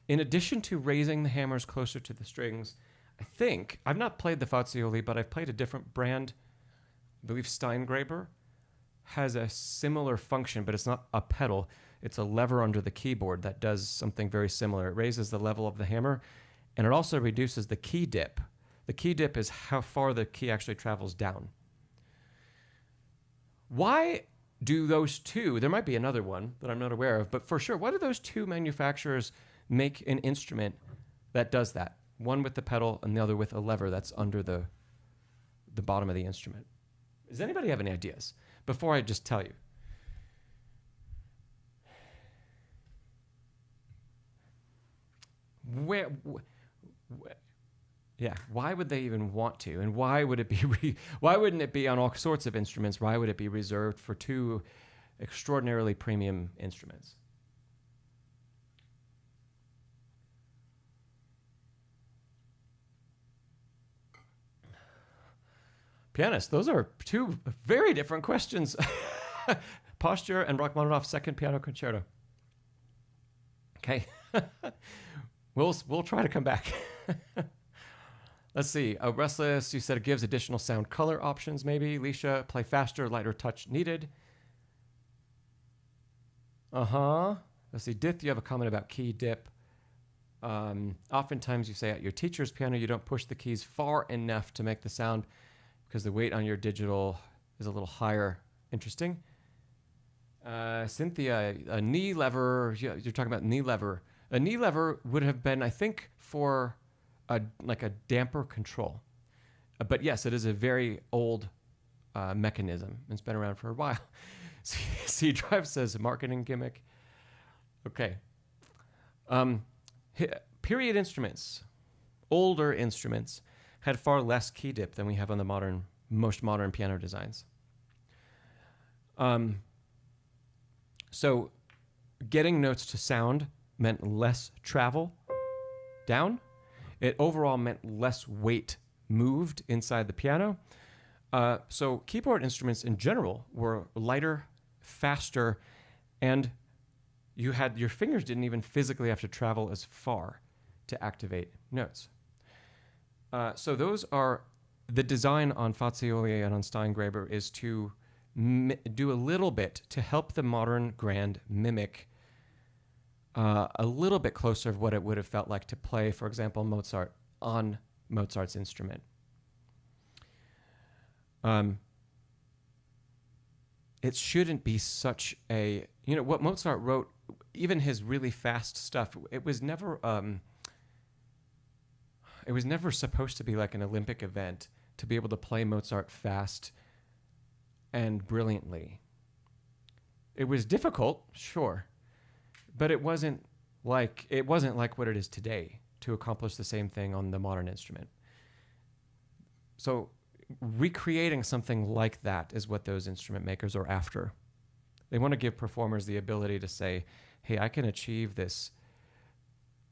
in addition to raising the hammers closer to the strings, I think, I've not played the Fazioli, but I've played a different brand. I believe Steinway has a similar function, but it's not a pedal. It's a lever under the keyboard that does something very similar. It raises the level of the hammer, and it also reduces the key dip. The key dip is how far the key actually travels down. Why do those two, there might be another one that I'm not aware of, but for sure, why do those two manufacturers make an instrument that does that? One with the pedal and the other with a lever that's under the bottom of the instrument. Does anybody have any ideas before I just tell you? Yeah, why would they even want to? And why would it be why wouldn't it be on all sorts of instruments? Why would it be reserved for two extraordinarily premium instruments? Pianist, those are two very different questions. Posture and Rachmaninoff's second piano concerto. Okay. We'll try to come back. Let's see. Restless, you said it gives additional sound color options, maybe. Leisha, play faster, lighter touch needed. Let's see. Dith, you have a comment about key dip. Oftentimes you say at your teacher's piano, you don't push the keys far enough to make the sound because the weight on your digital is a little higher. Interesting. Cynthia, a knee lever. You're talking about knee lever. A knee lever would have been, I think, for like a damper control. But yes, it is a very old mechanism. It's been around for a while. C Drive says marketing gimmick. Okay. Period instruments, older instruments, had far less key dip than we have on the most modern piano designs. So getting notes to sound meant less travel down. It overall meant less weight moved inside the piano. So keyboard instruments in general were lighter, faster, and your fingers didn't even physically have to travel as far to activate notes. So those are the design on Fazioli and on Steingraber is to do a little bit to help the modern grand mimic a little bit closer of what it would have felt like to play, for example, Mozart on Mozart's instrument. It shouldn't be such a, what Mozart wrote, even his really fast stuff, it was never supposed to be like an Olympic event to be able to play Mozart fast and brilliantly. It was difficult, sure, but it wasn't like what it is today to accomplish the same thing on the modern instrument. So recreating something like that is what those instrument makers are after. They want to give performers the ability to say, hey, I can achieve this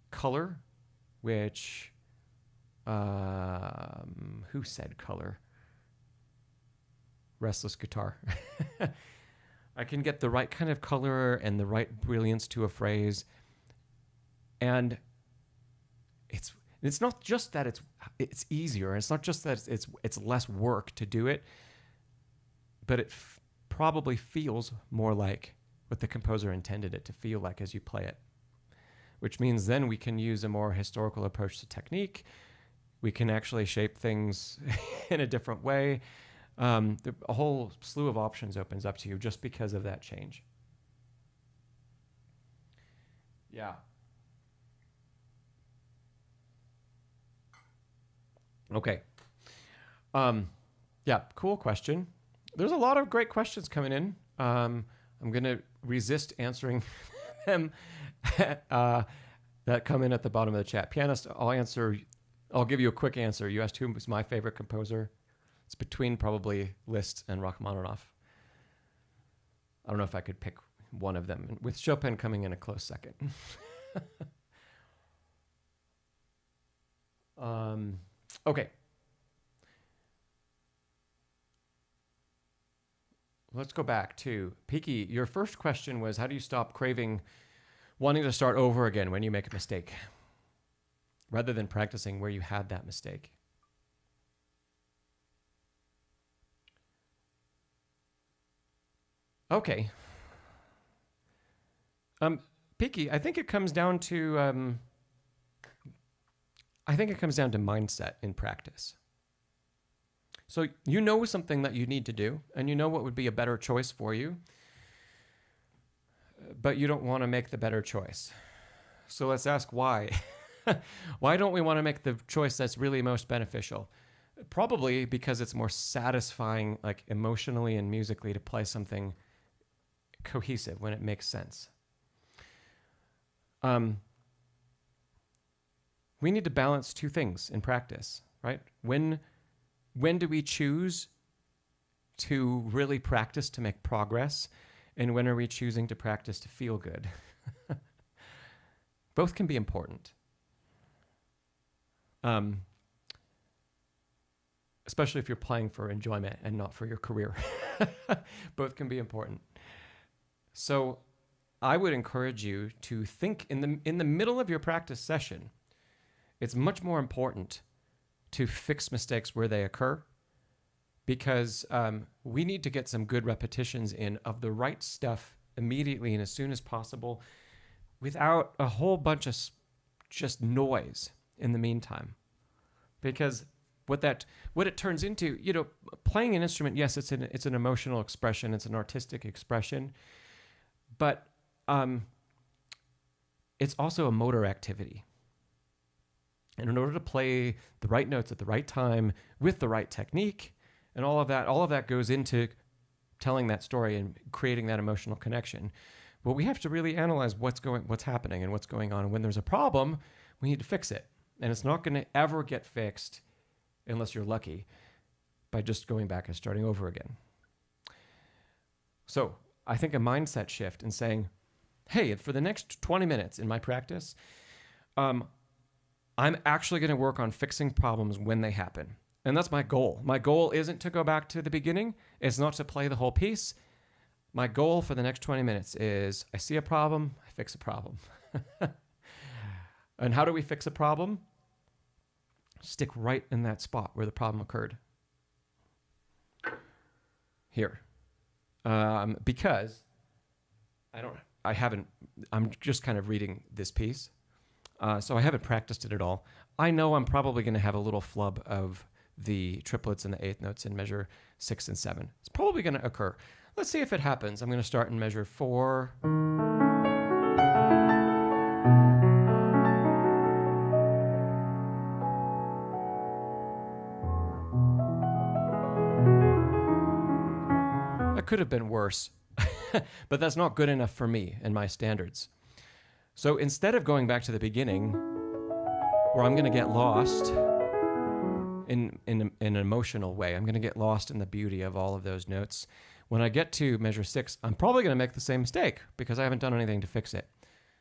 color, which, who said color? Restless Guitar. I can get the right kind of color and the right brilliance to a phrase. And it's not just that it's easier. It's not just that it's less work to do it, but it probably feels more like what the composer intended it to feel like as you play it, which means then we can use a more historical approach to technique. We can actually shape things in a different way. A whole slew of options opens up to you just because of that change. Yeah. Okay. Yeah, cool question. There's a lot of great questions coming in. I'm going to resist answering them that come in at the bottom of the chat. Pianist, I'll give you a quick answer. You asked who was my favorite composer. It's between probably Liszt and Rachmaninoff. I don't know if I could pick one of them, with Chopin coming in a close second. Okay. Let's go back to Peaky. Your first question was, how do you stop wanting to start over again when you make a mistake, rather than practicing where you had that mistake? Okay. Piki, I think it comes down to mindset in practice. So you know something that you need to do, and you know what would be a better choice for you, but you don't want to make the better choice. So let's ask why. Why don't we want to make the choice that's really most beneficial? Probably because it's more satisfying, like emotionally and musically, to play something cohesive when it makes sense. We need to balance two things in practice, right? When do we choose to really practice to make progress? And when are we choosing to practice to feel good? Both can be important. Especially if you're playing for enjoyment and not for your career. Both can be important. So I would encourage you to think in the middle of your practice session, it's much more important to fix mistakes where they occur, because we need to get some good repetitions in of the right stuff immediately and as soon as possible, without a whole bunch of just noise in the meantime. Because what it turns into, playing an instrument, yes, it's an emotional expression, it's an artistic expression, but it's also a motor activity. And in order to play the right notes at the right time with the right technique and all of that goes into telling that story and creating that emotional connection. But we have to really analyze what's happening and what's going on. And when there's a problem, we need to fix it. And it's not going to ever get fixed, unless you're lucky, by just going back and starting over again. So I think a mindset shift in saying, hey, for the next 20 minutes in my practice, I'm actually going to work on fixing problems when they happen. And that's my goal. My goal isn't to go back to the beginning. It's not to play the whole piece. My goal for the next 20 minutes is I see a problem, I fix a problem. And how do we fix a problem? Stick right in that spot where the problem occurred. Here. Because I'm just kind of reading this piece. So I haven't practiced it at all. I know I'm probably going to have a little flub of the triplets and the eighth notes in measure 6 and 7. It's probably going to occur. Let's see if it happens. I'm going to start in measure 4. That could have been worse, but that's not good enough for me and my standards. So instead of going back to the beginning, where I'm going to get lost in an emotional way, I'm going to get lost in the beauty of all of those notes. When I get to measure 6, I'm probably going to make the same mistake because I haven't done anything to fix it.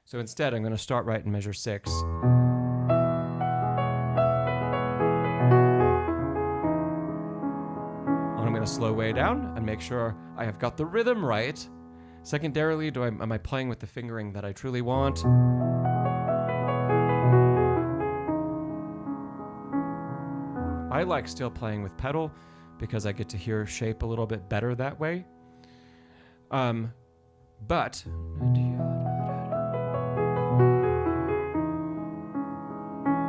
So instead, I'm going to start right in measure 6. And I'm going to slow way down and make sure I have got the rhythm right. Secondarily, am I playing with the fingering that I truly want? I like still playing with pedal because I get to hear shape a little bit better that way. But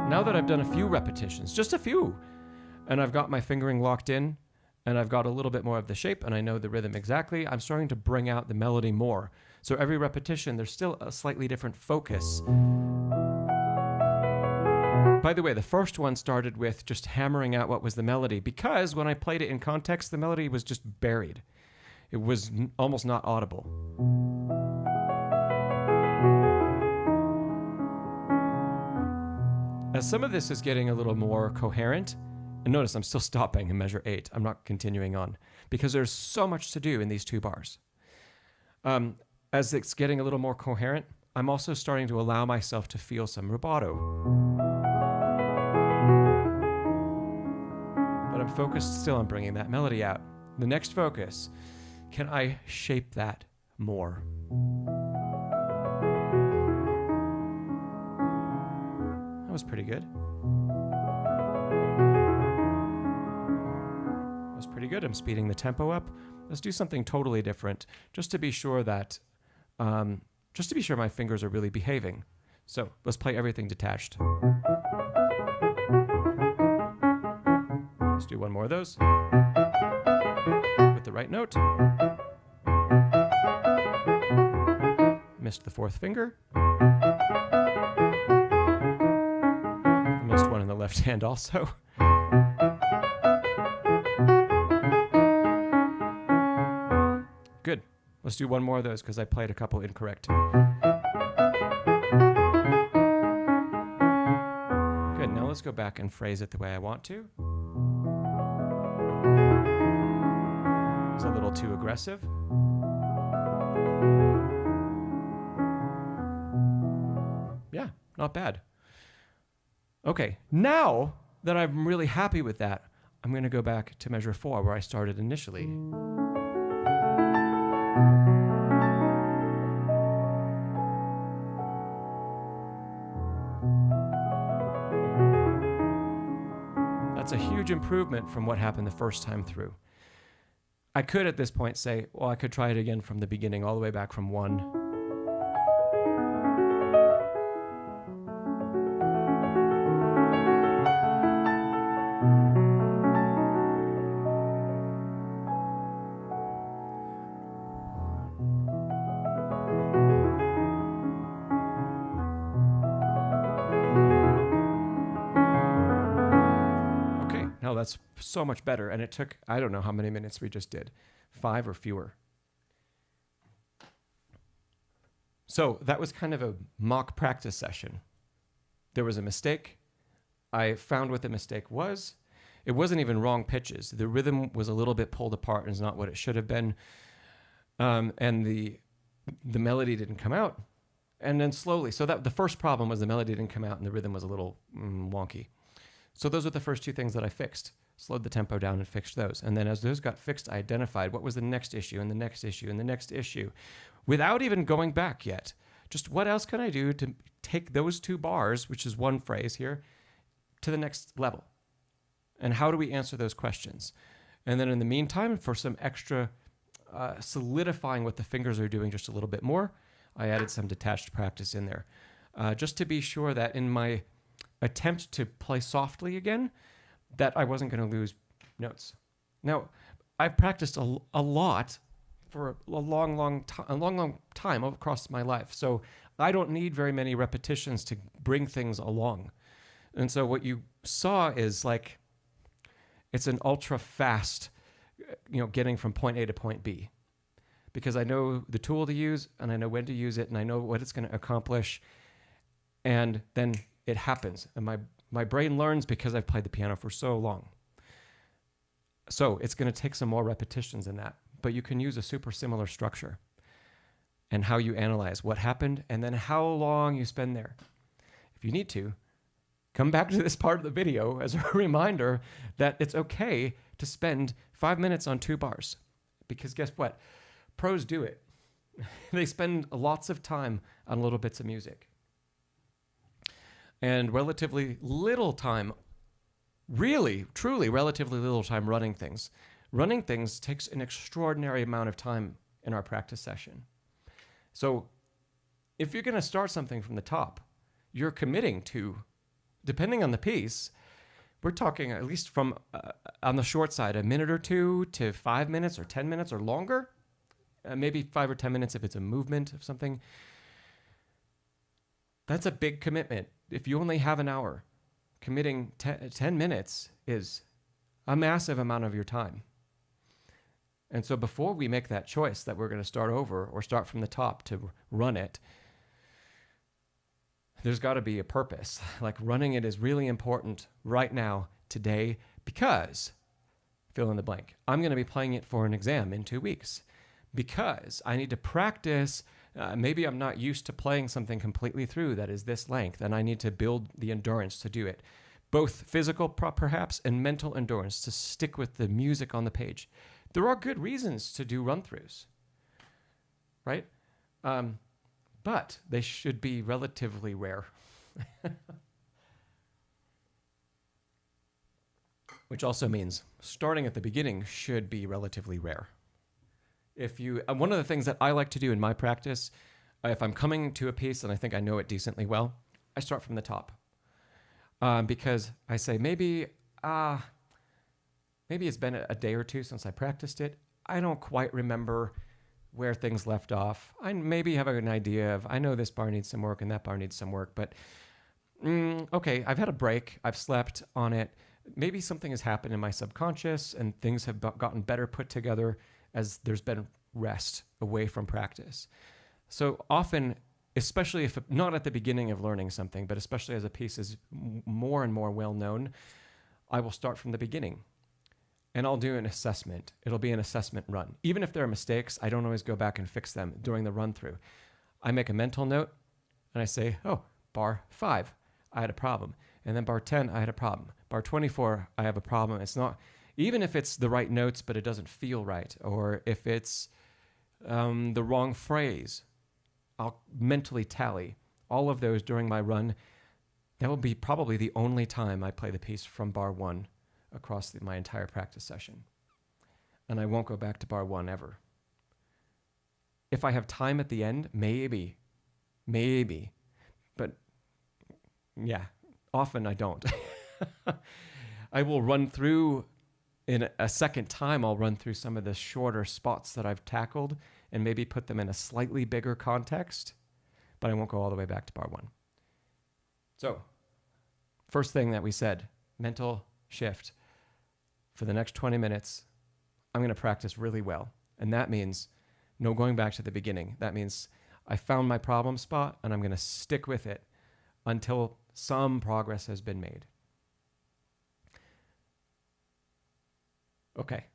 now that I've done a few repetitions, just a few, and I've got my fingering locked in, and I've got a little bit more of the shape, and I know the rhythm exactly, I'm starting to bring out the melody more. So every repetition, there's still a slightly different focus. By the way, the first one started with just hammering out what was the melody, because when I played it in context, the melody was just buried. It was almost not audible. As some of this is getting a little more coherent, and notice I'm still stopping in measure 8. I'm not continuing on because there's so much to do in these 2 bars. As it's getting a little more coherent, I'm also starting to allow myself to feel some rubato. But I'm focused still on bringing that melody out. The next focus, can I shape that more? That was pretty good. Pretty good. I'm speeding the tempo up. Let's do something totally different just to be sure that just to be sure my fingers are really behaving. So let's play everything detached. Let's do one more of those with the right note. Missed the fourth finger. Missed one in the left hand also. Good. Let's do one more of those because I played a couple incorrect. Good. Now let's go back and phrase it the way I want to. It's a little too aggressive. Yeah, not bad. Okay, now that I'm really happy with that, I'm going to go back to measure 4 where I started initially. That's a huge improvement from what happened the first time through. I could at this point say, well, I could try it again from the beginning, all the way back from 1. That's so much better. And it took, I don't know how many minutes we just did, 5 or fewer. So that was kind of a mock practice session. There was a mistake. I found what the mistake was. It wasn't even wrong pitches. The rhythm was a little bit pulled apart and is not what it should have been. And the melody didn't come out. And then slowly, so that the first problem was the melody didn't come out and the rhythm was a little wonky. So those are the first 2 things that I fixed. Slowed the tempo down and fixed those. And then as those got fixed, I identified what was the next issue and the next issue and the next issue without even going back yet. Just what else can I do to take those 2 bars, which is one phrase here, to the next level? And how do we answer those questions? And then in the meantime, for some extra solidifying what the fingers are doing just a little bit more, I added some detached practice in there. Just to be sure that in my attempt to play softly again, that I wasn't going to lose notes. Now, I've practiced a lot for a long time across my life, so I don't need very many repetitions to bring things along. And so what you saw is like, it's an ultra fast, getting from point A to point B, because I know the tool to use and I know when to use it and I know what it's going to accomplish, and then it happens, and my brain learns because I've played the piano for so long. So it's going to take some more repetitions in that, but you can use a super similar structure and how you analyze what happened and then how long you spend there. If you need to, come back to this part of the video as a reminder that it's okay to spend 5 minutes on 2 bars, because guess what? Pros do it. They spend lots of time on little bits of music. And relatively little time, really, truly relatively little time running things. Running things takes an extraordinary amount of time in our practice session. So if you're going to start something from the top, you're committing to, depending on the piece, we're talking at least from, on the short side, a minute or 2 to 5 minutes or 10 minutes or longer, maybe 5 or 10 minutes if it's a movement of something. That's a big commitment. If you only have an hour, committing 10 minutes is a massive amount of your time. And so before we make that choice that we're going to start over or start from the top to run it, there's got to be a purpose. Like, running it is really important right now, today, because, fill in the blank, I'm going to be playing it for an exam in 2 weeks, because I need to practice. Maybe I'm not used to playing something completely through that is this length, and I need to build the endurance to do it. Both physical, perhaps, and mental endurance to stick with the music on the page. There are good reasons to do run-throughs, right? But they should be relatively rare. Which also means starting at the beginning should be relatively rare. If you, one of the things that I like to do in my practice, if I'm coming to a piece and I think I know it decently well, I start from the top. Because I say, maybe it's been a day or two since I practiced it. I don't quite remember where things left off. I maybe have an idea of, I know this bar needs some work and that bar needs some work, but okay, I've had a break. I've slept on it. Maybe something has happened in my subconscious and things have gotten better put together as there's been rest away from practice. So often, especially if not at the beginning of learning something, but especially as a piece is more and more well known, I will start from the beginning and I'll do an assessment. It'll be an assessment run. Even if there are mistakes, I don't always go back and fix them during the run through. I make a mental note and I say, oh, bar 5, I had a problem. And then bar 10, I had a problem. Bar 24, I have a problem. It's not, even if it's the right notes, but it doesn't feel right, or if it's the wrong phrase, I'll mentally tally all of those during my run. That will be probably the only time I play the piece from bar 1 across my entire practice session. And I won't go back to bar 1 ever. If I have time at the end, maybe. But yeah, often I don't. I will run through, in a second time, I'll run through some of the shorter spots that I've tackled and maybe put them in a slightly bigger context, but I won't go all the way back to bar 1. So, first thing that we said, mental shift. For the next 20 minutes, I'm going to practice really well. And that means no going back to the beginning. That means I found my problem spot and I'm going to stick with it until some progress has been made. Okay.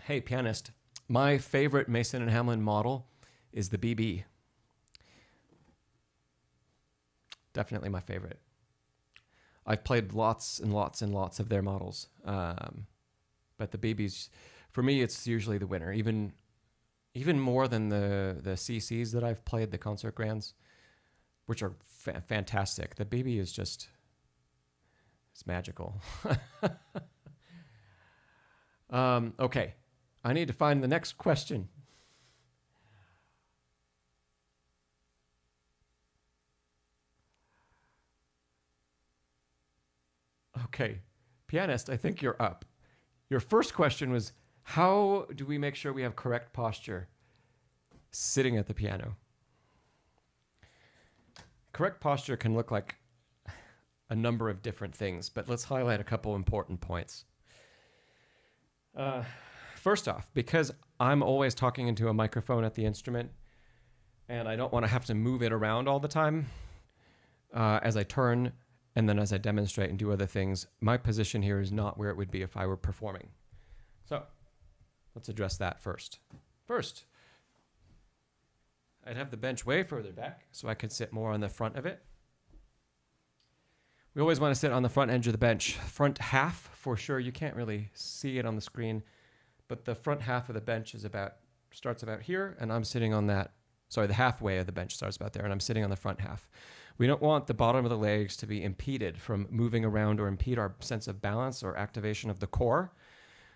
Hey, pianist. My favorite Mason and Hamlin model is the BB. Definitely my favorite. I've played lots and lots and lots of their models. But the BBs, for me, it's usually the winner. Even more than the CCs that I've played, the concert grands, which are fantastic. The BB is just, it's magical. Okay, I need to find the next question. Okay, pianist, I think you're up. Your first question was, how do we make sure we have correct posture sitting at the piano? Correct posture can look like a number of different things, but let's highlight a couple important points. First off, because I'm always talking into a microphone at the instrument, and I don't want to have to move it around all the time as I turn and then as I demonstrate and do other things, my position here is not where it would be if I were performing. So let's address that first. First, I'd have the bench way further back so I could sit more on the front of it. We always want to sit on the front edge of the bench. Front half, for sure. You can't really see it on the screen, but the front half of the bench is starts about here, and I'm sitting on that. Sorry, the halfway of the bench starts about there, and I'm sitting on the front half. We don't want the bottom of the legs to be impeded from moving around or impede our sense of balance or activation of the core.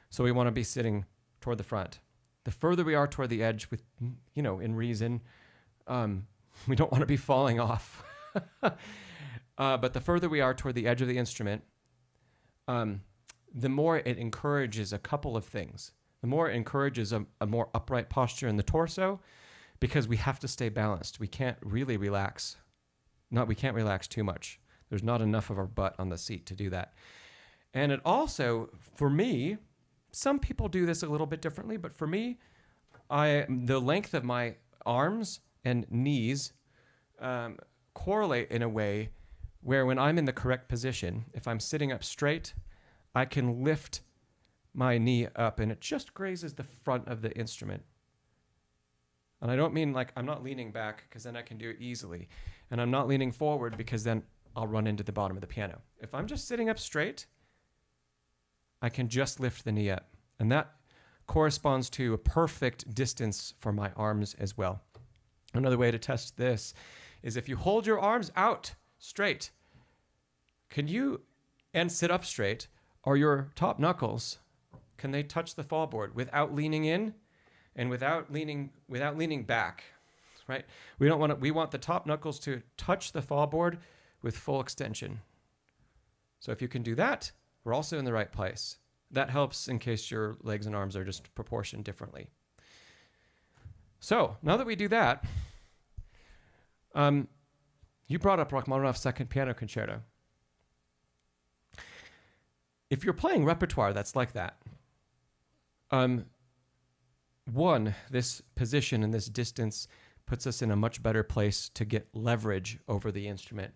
So we want to be sitting toward the front. The further we are toward the edge, with, in reason, we don't want to be falling off. But the further we are toward the edge of the instrument, the more it encourages a couple of things. The more it encourages a more upright posture in the torso, because we have to stay balanced. We can't really relax. We can't relax too much. There's not enough of our butt on the seat to do that. And it also, for me, some people do this a little bit differently, but for me, the length of my arms and knees correlate in a way where when I'm in the correct position, if I'm sitting up straight, I can lift my knee up and it just grazes the front of the instrument. And I don't mean like I'm not leaning back because then I can do it easily. And I'm not leaning forward because then I'll run into the bottom of the piano. If I'm just sitting up straight, I can just lift the knee up. And that corresponds to a perfect distance for my arms as well. Another way to test this is if you hold your arms out straight, and sit up straight, are your top knuckles can they touch the fall board without leaning in and without leaning back, right? We want the top knuckles to touch the fall board with full extension. So if you can do that, we're also in the right place. That helps in case your legs and arms are just proportioned differently. So now that we do that, you brought up Rachmaninoff's Second Piano Concerto. If you're playing repertoire that's like that, this position and this distance puts us in a much better place to get leverage over the instrument,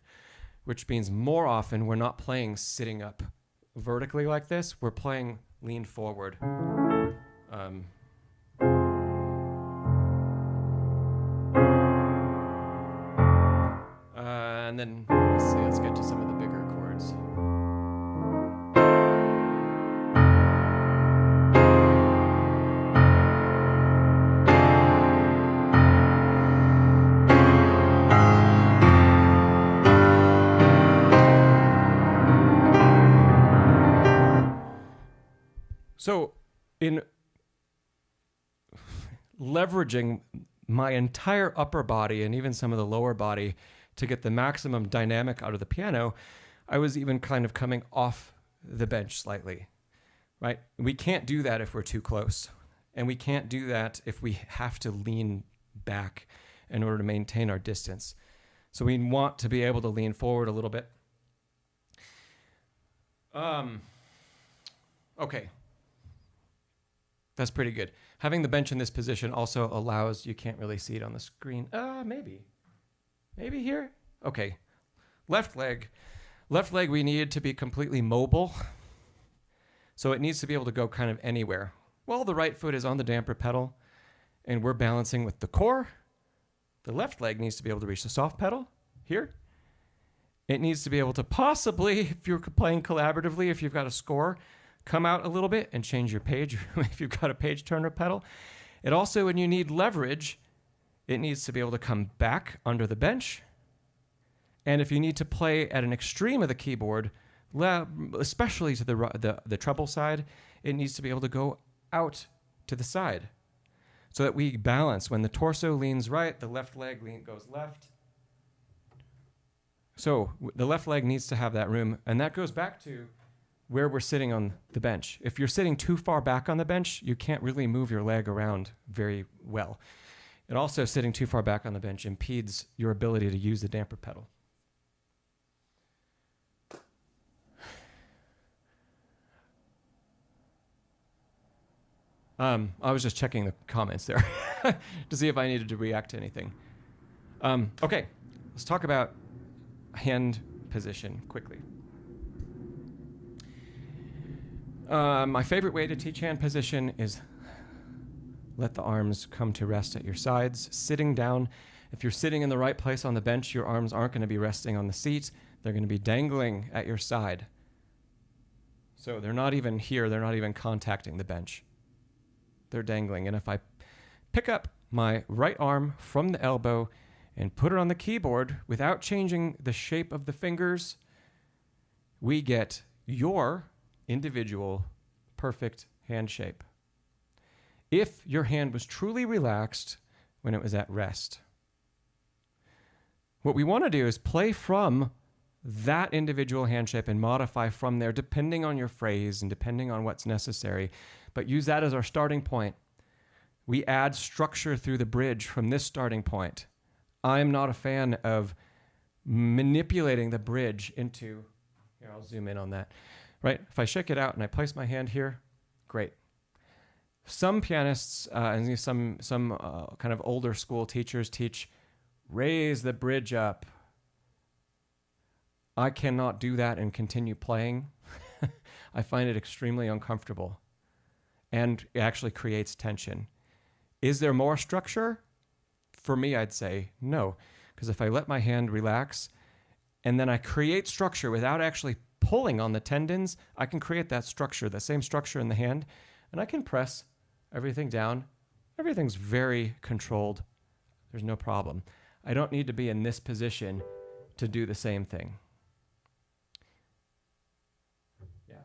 which means more often we're not playing sitting up vertically like this, we're playing lean forward. And then, let's get to some of the bigger chords. So, in leveraging my entire upper body and even some of the lower body to get the maximum dynamic out of the piano, I was even kind of coming off the bench slightly, right? We can't do that if we're too close. And we can't do that if we have to lean back in order to maintain our distance. So we want to be able to lean forward a little bit. Okay. That's pretty good. Having the bench in this position also allows, you can't really see it on the screen. Maybe here? Okay. Left leg. Left leg we needed to be completely mobile. So it needs to be able to go kind of anywhere. Well, the right foot is on the damper pedal and we're balancing with the core. The left leg needs to be able to reach the soft pedal here. It needs to be able to possibly, if you're playing collaboratively, if you've got a score, come out a little bit and change your page if you've got a page turner pedal. It also, when you need leverage, it needs to be able to come back under the bench. And if you need to play at an extreme of the keyboard, especially to the treble side, it needs to be able to go out to the side so that we balance. When the torso leans right, the left leg goes left. So the left leg needs to have that room, and that goes back to where we're sitting on the bench. If you're sitting too far back on the bench, you can't really move your leg around very well. And also, sitting too far back on the bench impedes your ability to use the damper pedal. I was just checking the comments there to see if I needed to react to anything. Okay, let's talk about hand position quickly. My favorite way to teach hand position is let the arms come to rest at your sides. Sitting down, if you're sitting in the right place on the bench, your arms aren't going to be resting on the seat. They're going to be dangling at your side. So they're not even here. They're not even contacting the bench. They're dangling. And if I pick up my right arm from the elbow and put it on the keyboard without changing the shape of the fingers, we get your individual perfect hand shape. If your hand was truly relaxed when it was at rest. What we want to do is play from that individual hand shape and modify from there depending on your phrase and depending on what's necessary, but use that as our starting point. We add structure through the bridge from this starting point. I'm not a fan of manipulating the bridge into, here, I'll zoom in on that, right? If I shake it out and I place my hand here, great. Some pianists and some kind of older school teachers teach, raise the bridge up. I cannot do that and continue playing. I find it extremely uncomfortable and it actually creates tension. Is there more structure? For me, I'd say no, because if I let my hand relax and then I create structure without actually pulling on the tendons, I can create that structure, the same structure in the hand, and I can press everything down. Everything's very controlled. There's no problem. I don't need to be in this position to do the same thing. Yeah.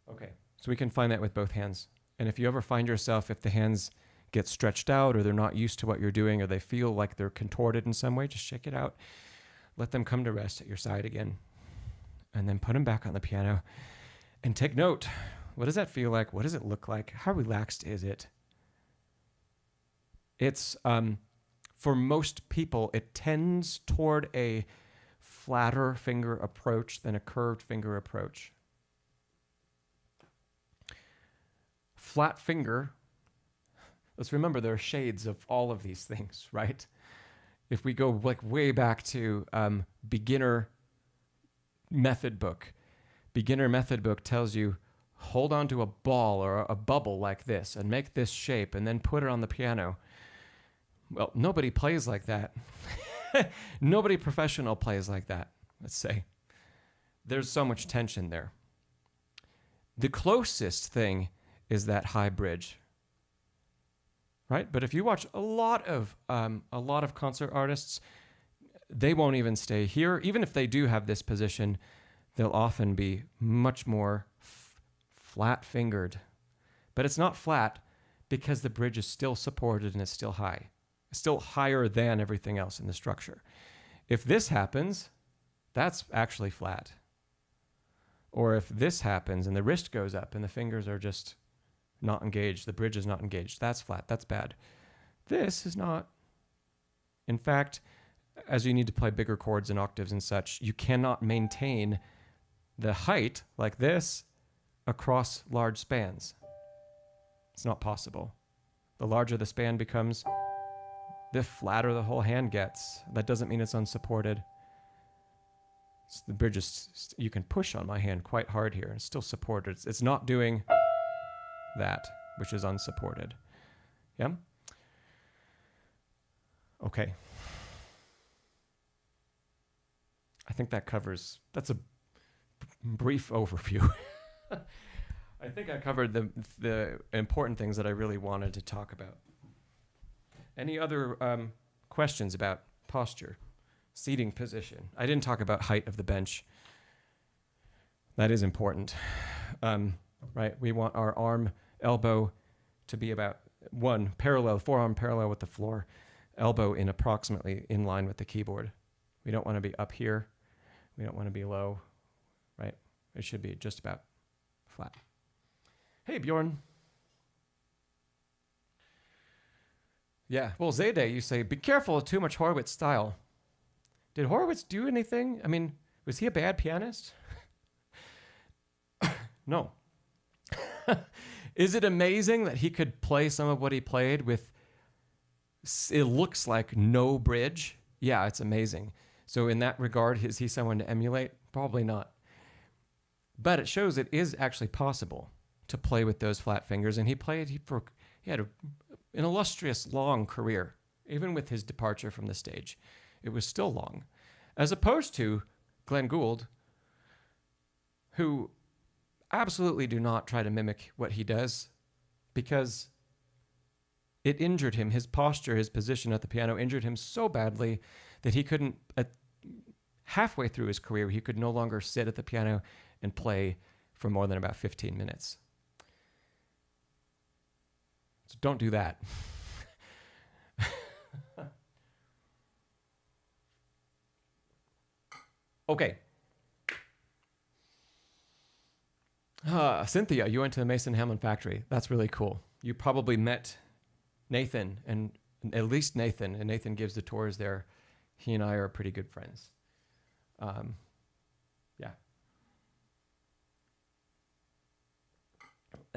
Okay. So we can find that with both hands. And if you ever find yourself, if the hands get stretched out or they're not used to what you're doing or they feel like they're contorted in some way, just shake it out. Let them come to rest at your side again. And then put them back on the piano and take note. What does that feel like? What does it look like? How relaxed is it? It's, for most people, it tends toward a flatter finger approach than a curved finger approach. Flat finger, let's remember there are shades of all of these things, right? If we go like way back to beginner method book tells you hold on to a ball or a bubble like this and make this shape and then put it on the piano. Well, nobody plays like that. Nobody professional plays like that, let's say. There's so much tension there. The closest thing is that high bridge, right? But if you watch a lot of concert artists, they won't even stay here. Even if they do have this position, they'll often be much more flat-fingered. But it's not flat because the bridge is still supported and it's still high. It's still higher than everything else in the structure. If this happens, that's actually flat. Or if this happens and the wrist goes up and the fingers are just not engaged, the bridge is not engaged, that's flat, that's bad. This is not. In fact, as you need to play bigger chords and octaves and such, you cannot maintain the height like this across large spans. It's not possible. The larger the span becomes, the flatter the whole hand gets. That doesn't mean it's unsupported. The bridge is, you can push on my hand quite hard here. It's still supported. It's not doing that, which is unsupported. Yeah? Okay. I think that covers, that's a brief overview. I think I covered the important things that I really wanted to talk about. Any other questions about posture, seating position? I didn't talk about height of the bench. That is important, right? We want our arm, elbow to be about forearm parallel with the floor, elbow in approximately in line with the keyboard. We don't want to be up here. We don't want to be low, right? It should be just about flat. Hey, Bjorn. Yeah, well, Zayde, you say, be careful of too much Horowitz style. Did Horowitz do anything? I mean, was he a bad pianist? No. Is it amazing that he could play some of what he played with, it looks like no bridge? Yeah, it's amazing. So in that regard, is he someone to emulate? Probably not. But it shows it is actually possible to play with those flat fingers. And he had an illustrious long career, even with his departure from the stage. It was still long. As opposed to Glenn Gould, who absolutely do not try to mimic what he does because it injured him. His posture, his position at the piano injured him so badly that he couldn't, halfway through his career, he could no longer sit at the piano and play for more than about 15 minutes. So don't do that. Okay. Cynthia, you went to the Mason Hamlin factory. That's really cool. You probably met Nathan, and at least Nathan, and Nathan gives the tours there. He and I are pretty good friends. Yeah.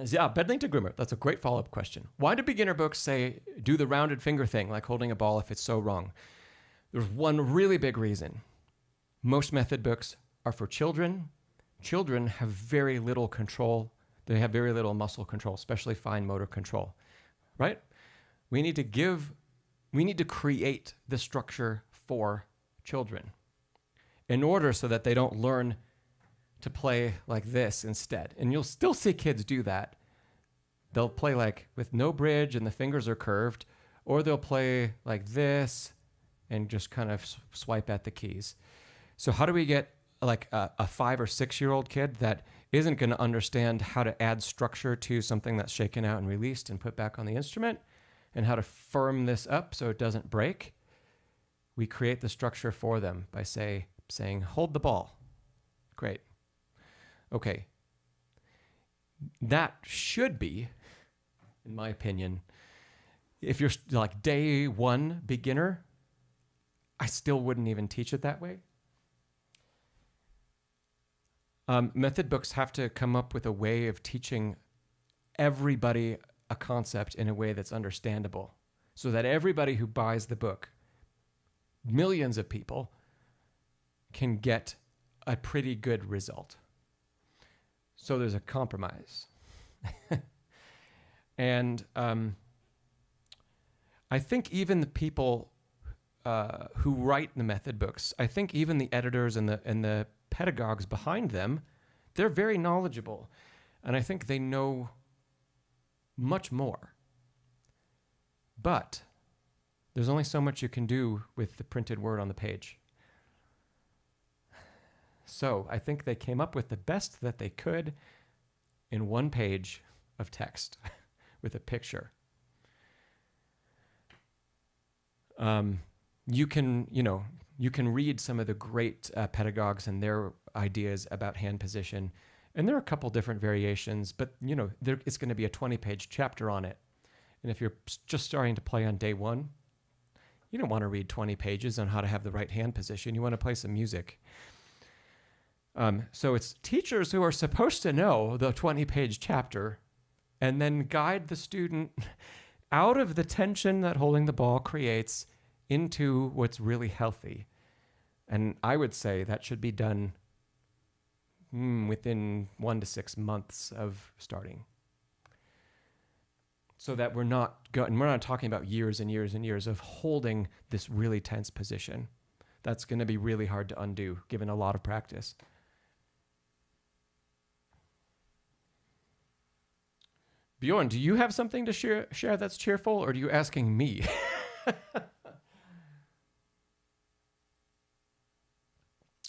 Yeah, Bedlington Groomer. That's a great follow-up question. Why do beginner books say do the rounded finger thing like holding a ball if it's so wrong? There's one really big reason. Most method books are for children. Children have very little control. They have very little muscle control, especially fine motor control, right? We need to create the structure for children in order so that they don't learn to play like this instead. And you'll still see kids do that. They'll play like with no bridge and the fingers are curved, or they'll play like this and just kind of swipe at the keys. So how do we get like a 5 or 6 year old kid that isn't going to understand how to add structure to something that's shaken out and released and put back on the instrument, and how to firm this up so it doesn't break, we create the structure for them by saying, hold the ball. Great. Okay. That should be, in my opinion, if you're like day one beginner, I still wouldn't even teach it that way. Method books have to come up with a way of teaching everybody a concept in a way that's understandable, so that everybody who buys the book, millions of people, can get a pretty good result. So there's a compromise. And I think even the people who write the method books, I think even the editors and the pedagogues behind them, they're very knowledgeable. And I think they know much more. But there's only so much you can do with the printed word on the page. So I think they came up with the best that they could in one page of text with a picture. You can read some of the great pedagogues and their ideas about hand position. And there are a couple different variations, but it's going to be a 20-page chapter on it. And if you're just starting to play on day one, you don't want to read 20 pages on how to have the right hand position. You want to play some music. So it's teachers who are supposed to know the 20-page chapter and then guide the student out of the tension that holding the ball creates into what's really healthy. And I would say that should be done within 1 to 6 months of starting. So that we're not talking about years and years and years of holding this really tense position. That's going to be really hard to undo, given a lot of practice. Bjorn, do you have something to share that's cheerful, or are you asking me?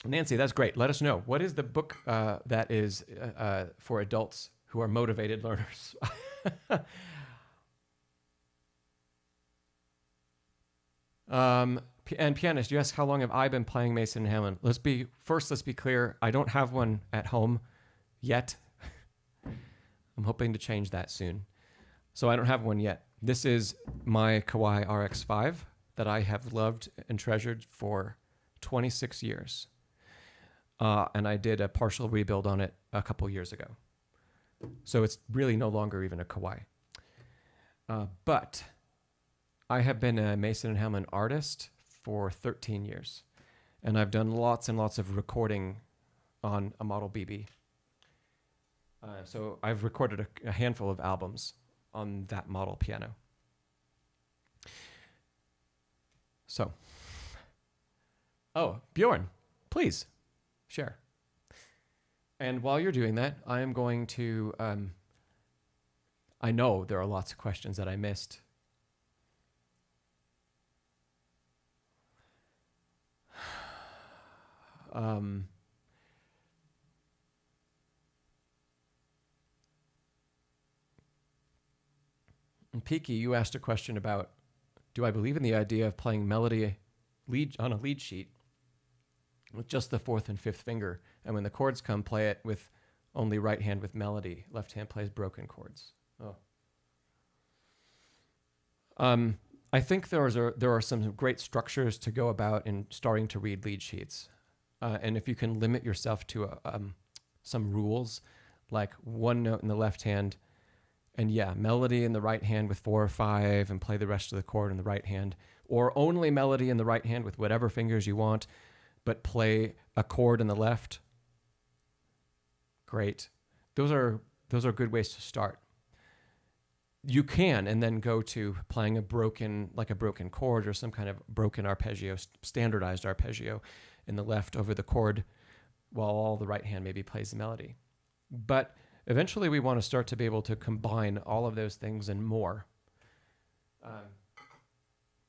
Nancy, that's great. Let us know. What is the book that is for adults who are motivated learners? And Pianist, you asked how long have I been playing Mason Hamlin? Let's be clear. I don't have one at home yet. I'm hoping to change that soon. So I don't have one yet. This is my Kawai RX5 that I have loved and treasured for 26 years. And I did a partial rebuild on it a couple years ago. So it's really no longer even a Kawai. But I have been a Mason and Hamlin artist for 13 years. And I've done lots and lots of recording on a Model BB. So I've recorded a handful of albums on that model piano. So, Bjorn, please share. And while you're doing that, I am going to, I know there are lots of questions that I missed. And Peaky, you asked a question about, do I believe in the idea of playing melody on a lead sheet with just the 4th and 5th finger, and when the chords come, play it with only right hand with melody, left hand plays broken chords? I think there are some great structures to go about in starting to read lead sheets. And if you can limit yourself to some rules, like one note in the left hand, and melody in the right hand with 4 or 5, and play the rest of the chord in the right hand, or only melody in the right hand with whatever fingers you want, but play a chord in the left. Great. Those are good ways to start. You can, and then go to playing a broken chord or some kind of broken arpeggio, standardized arpeggio in the left over the chord, while all the right hand maybe plays the melody. But eventually we want to start to be able to combine all of those things and more.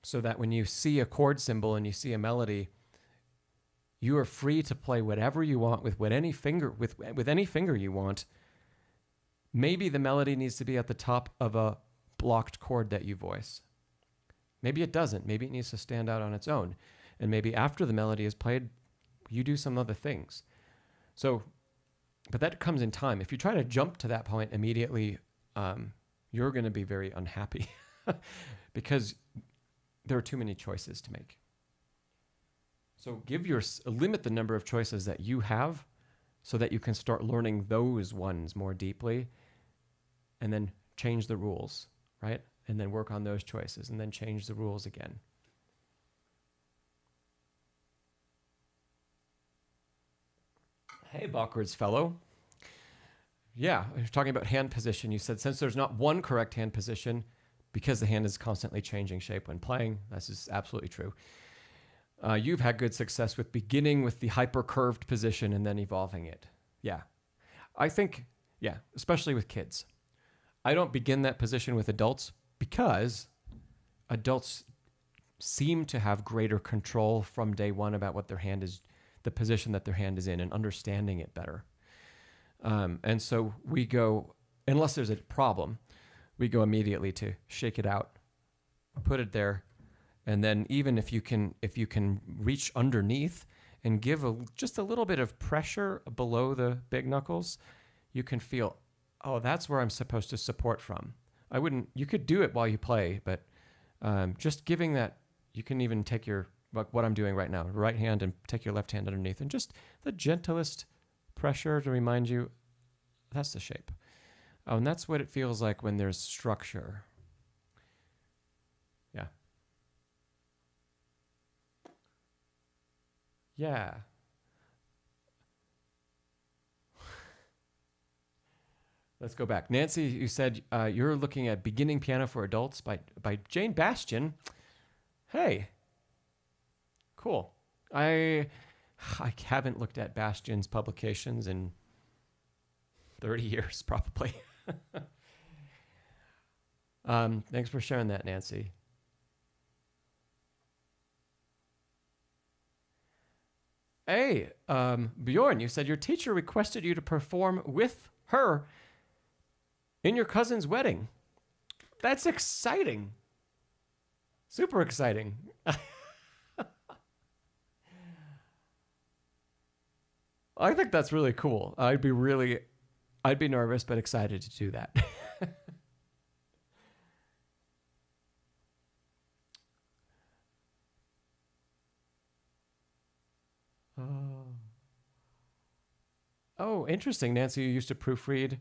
So that when you see a chord symbol and you see a melody, You are free to play whatever you want with any finger you want. Maybe the melody needs to be at the top of a blocked chord that you voice. Maybe it doesn't. Maybe it needs to stand out on its own. And maybe after the melody is played, you do some other things. So, but that comes in time. If you try to jump to that point immediately, you're going to be very unhappy because there are too many choices to make. So limit the number of choices that you have so that you can start learning those ones more deeply, and then change the rules, right? And then work on those choices and then change the rules again. Hey, backwards fellow. Yeah, you're talking about hand position. You said since there's not one correct hand position, because the hand is constantly changing shape when playing. This is absolutely true. You've had good success with beginning with the hyper-curved position and then evolving it. Yeah. I think, yeah, especially with kids. I don't begin that position with adults because adults seem to have greater control from day one about what their hand is, the position that their hand is in, and understanding it better. And so we go, unless there's a problem, we go immediately to shake it out, put it there, and then even if you can reach underneath and give just a little bit of pressure below the big knuckles, you can feel, oh, that's where I'm supposed to support from. You could do it while you play, but just giving that, you can even take like what I'm doing right now, right hand, and take your left hand underneath, and just the gentlest pressure to remind you, that's the shape. And that's what it feels like when there's structure. Yeah. Yeah. Let's go back. Nancy, you said you're looking at Beginning Piano for Adults by Jane Bastian. Hey. Cool. I haven't looked at Bastian's publications in 30 years, probably. Thanks for sharing that, Nancy. Hey, Bjorn, you said your teacher requested you to perform with her in your cousin's wedding. That's exciting. Super exciting. I think that's really cool. I'd be nervous, but excited to do that. Oh, interesting. Nancy, you used to proofread.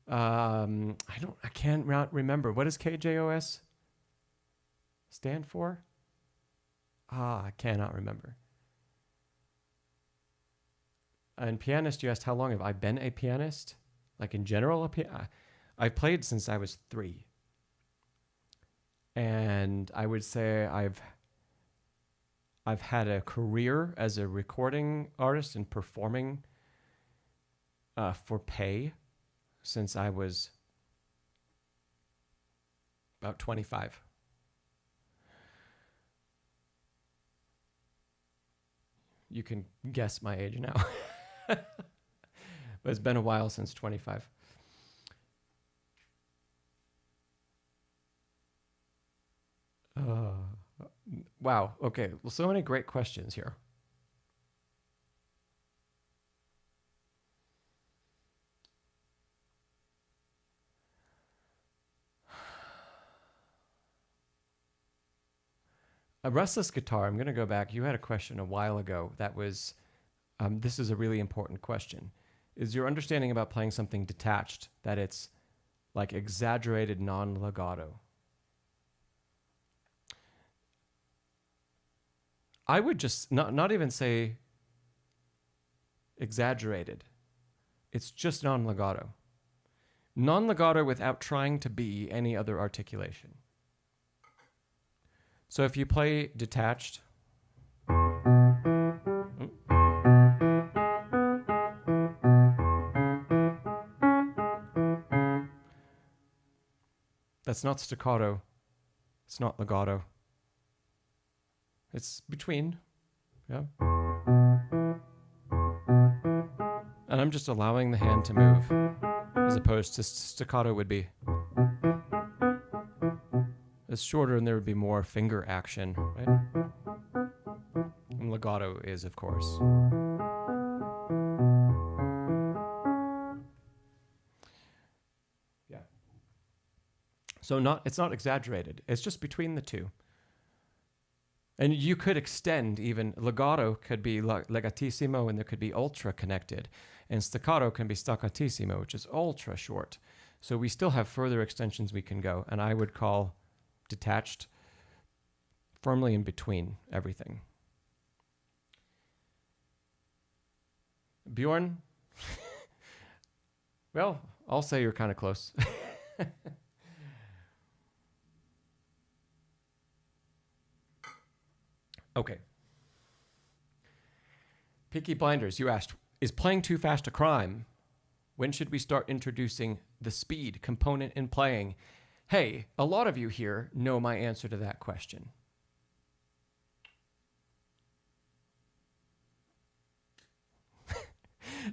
I can't remember. What does KJOS stand for? I cannot remember. And pianist, you asked how long have I been a pianist? Like in general, I've played since I was 3. And I would say I've had a career as a recording artist and performing for pay since I was about 25. You can guess my age now. But it's been a while since 25. Wow. Okay. Well, so many great questions here. A restless guitar. I'm going to go back. You had a question a while ago that was, this is a really important question. Is your understanding about playing something detached that it's like exaggerated non-legato? I would just not even say exaggerated. It's just non-legato. Non-legato without trying to be any other articulation. So if you play detached, that's not staccato. It's not legato. It's between. Yeah. And I'm just allowing the hand to move, as opposed to staccato would be. It's shorter and there would be more finger action, right? And legato is, of course. Yeah. So it's not exaggerated. It's just between the two. And you could extend even. Legato could be legatissimo, and there could be ultra connected. And staccato can be staccatissimo, which is ultra short. So we still have further extensions we can go. And I would call detached firmly in between everything. Bjorn? Well, I'll say you're kind of close. Okay. Peaky Blinders, you asked, is playing too fast a crime? When should we start introducing the speed component in playing? Hey, a lot of you here know my answer to that question.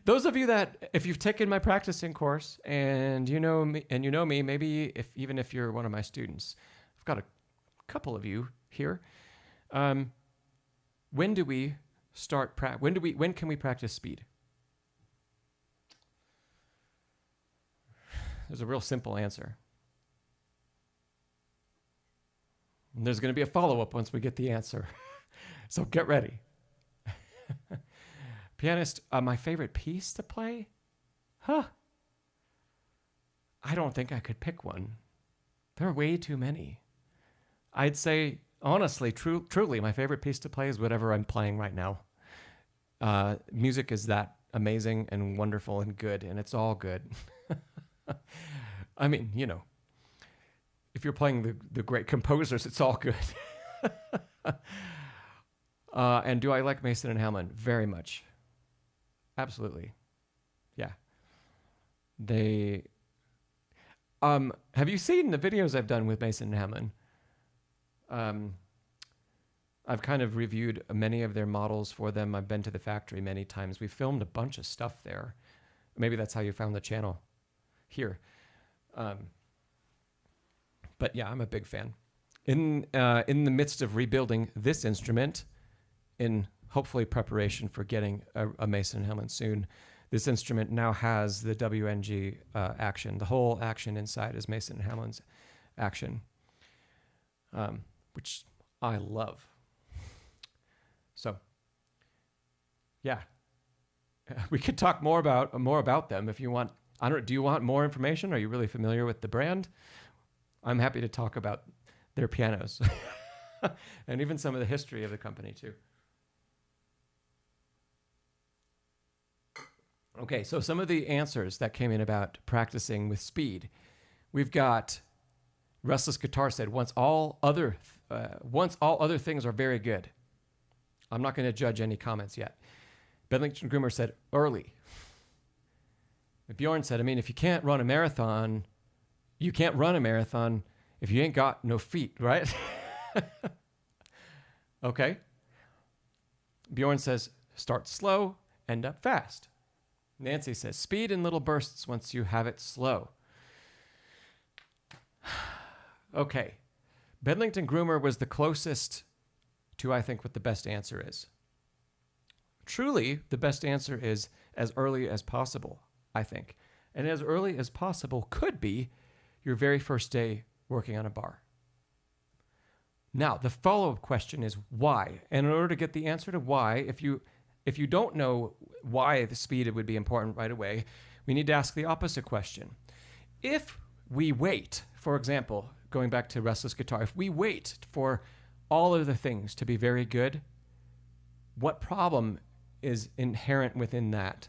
Those of you that, if you've taken my practicing course and you know me, maybe even if you're one of my students, I've got a couple of you here. When do we start? When can we practice speed? There's a real simple answer. And there's going to be a follow-up once we get the answer. So get ready. Pianist, my favorite piece to play? Huh. I don't think I could pick one. There are way too many. I'd say, honestly, truly, my favorite piece to play is whatever I'm playing right now. Music is that amazing and wonderful and good, and it's all good. I mean, you know, if you're playing the great composers, it's all good. And do I like Mason and Hamlin? Very much. Absolutely. Yeah. They... have you seen the videos I've done with Mason and Hamlin? I've kind of reviewed many of their models for them. I've been to the factory many times. We filmed a bunch of stuff there. Maybe that's how you found the channel here. But yeah, I'm a big fan. In the midst of rebuilding this instrument, in hopefully preparation for getting a Mason and Hamlin soon, this instrument now has the WNG action. The whole action inside is Mason and Hamlin's action, which I love. So, yeah, we could talk more about them if you want. Do you want more information? Are you really familiar with the brand? I'm happy to talk about their pianos and even some of the history of the company too. Okay, so some of the answers that came in about practicing with speed. We've got Restless Guitar said, once all other things are very good. I'm not going to judge any comments yet. Bedlington Groomer said, early. Bjorn said, I mean, if you can't run a marathon, you can't run a marathon if you ain't got no feet, right? Okay. Bjorn says, start slow, end up fast. Nancy says, speed in little bursts once you have it slow. Okay. Bedlington Groomer was the closest to, I think, what the best answer is. Truly, the best answer is as early as possible, I think. And as early as possible could be your very first day working on a bar. Now, the follow-up question is why? And in order to get the answer to why, if you don't know why the speed would be important right away, we need to ask the opposite question. If we wait, for example, going back to Restless Guitar, if we wait for all of the things to be very good, what problem is inherent within that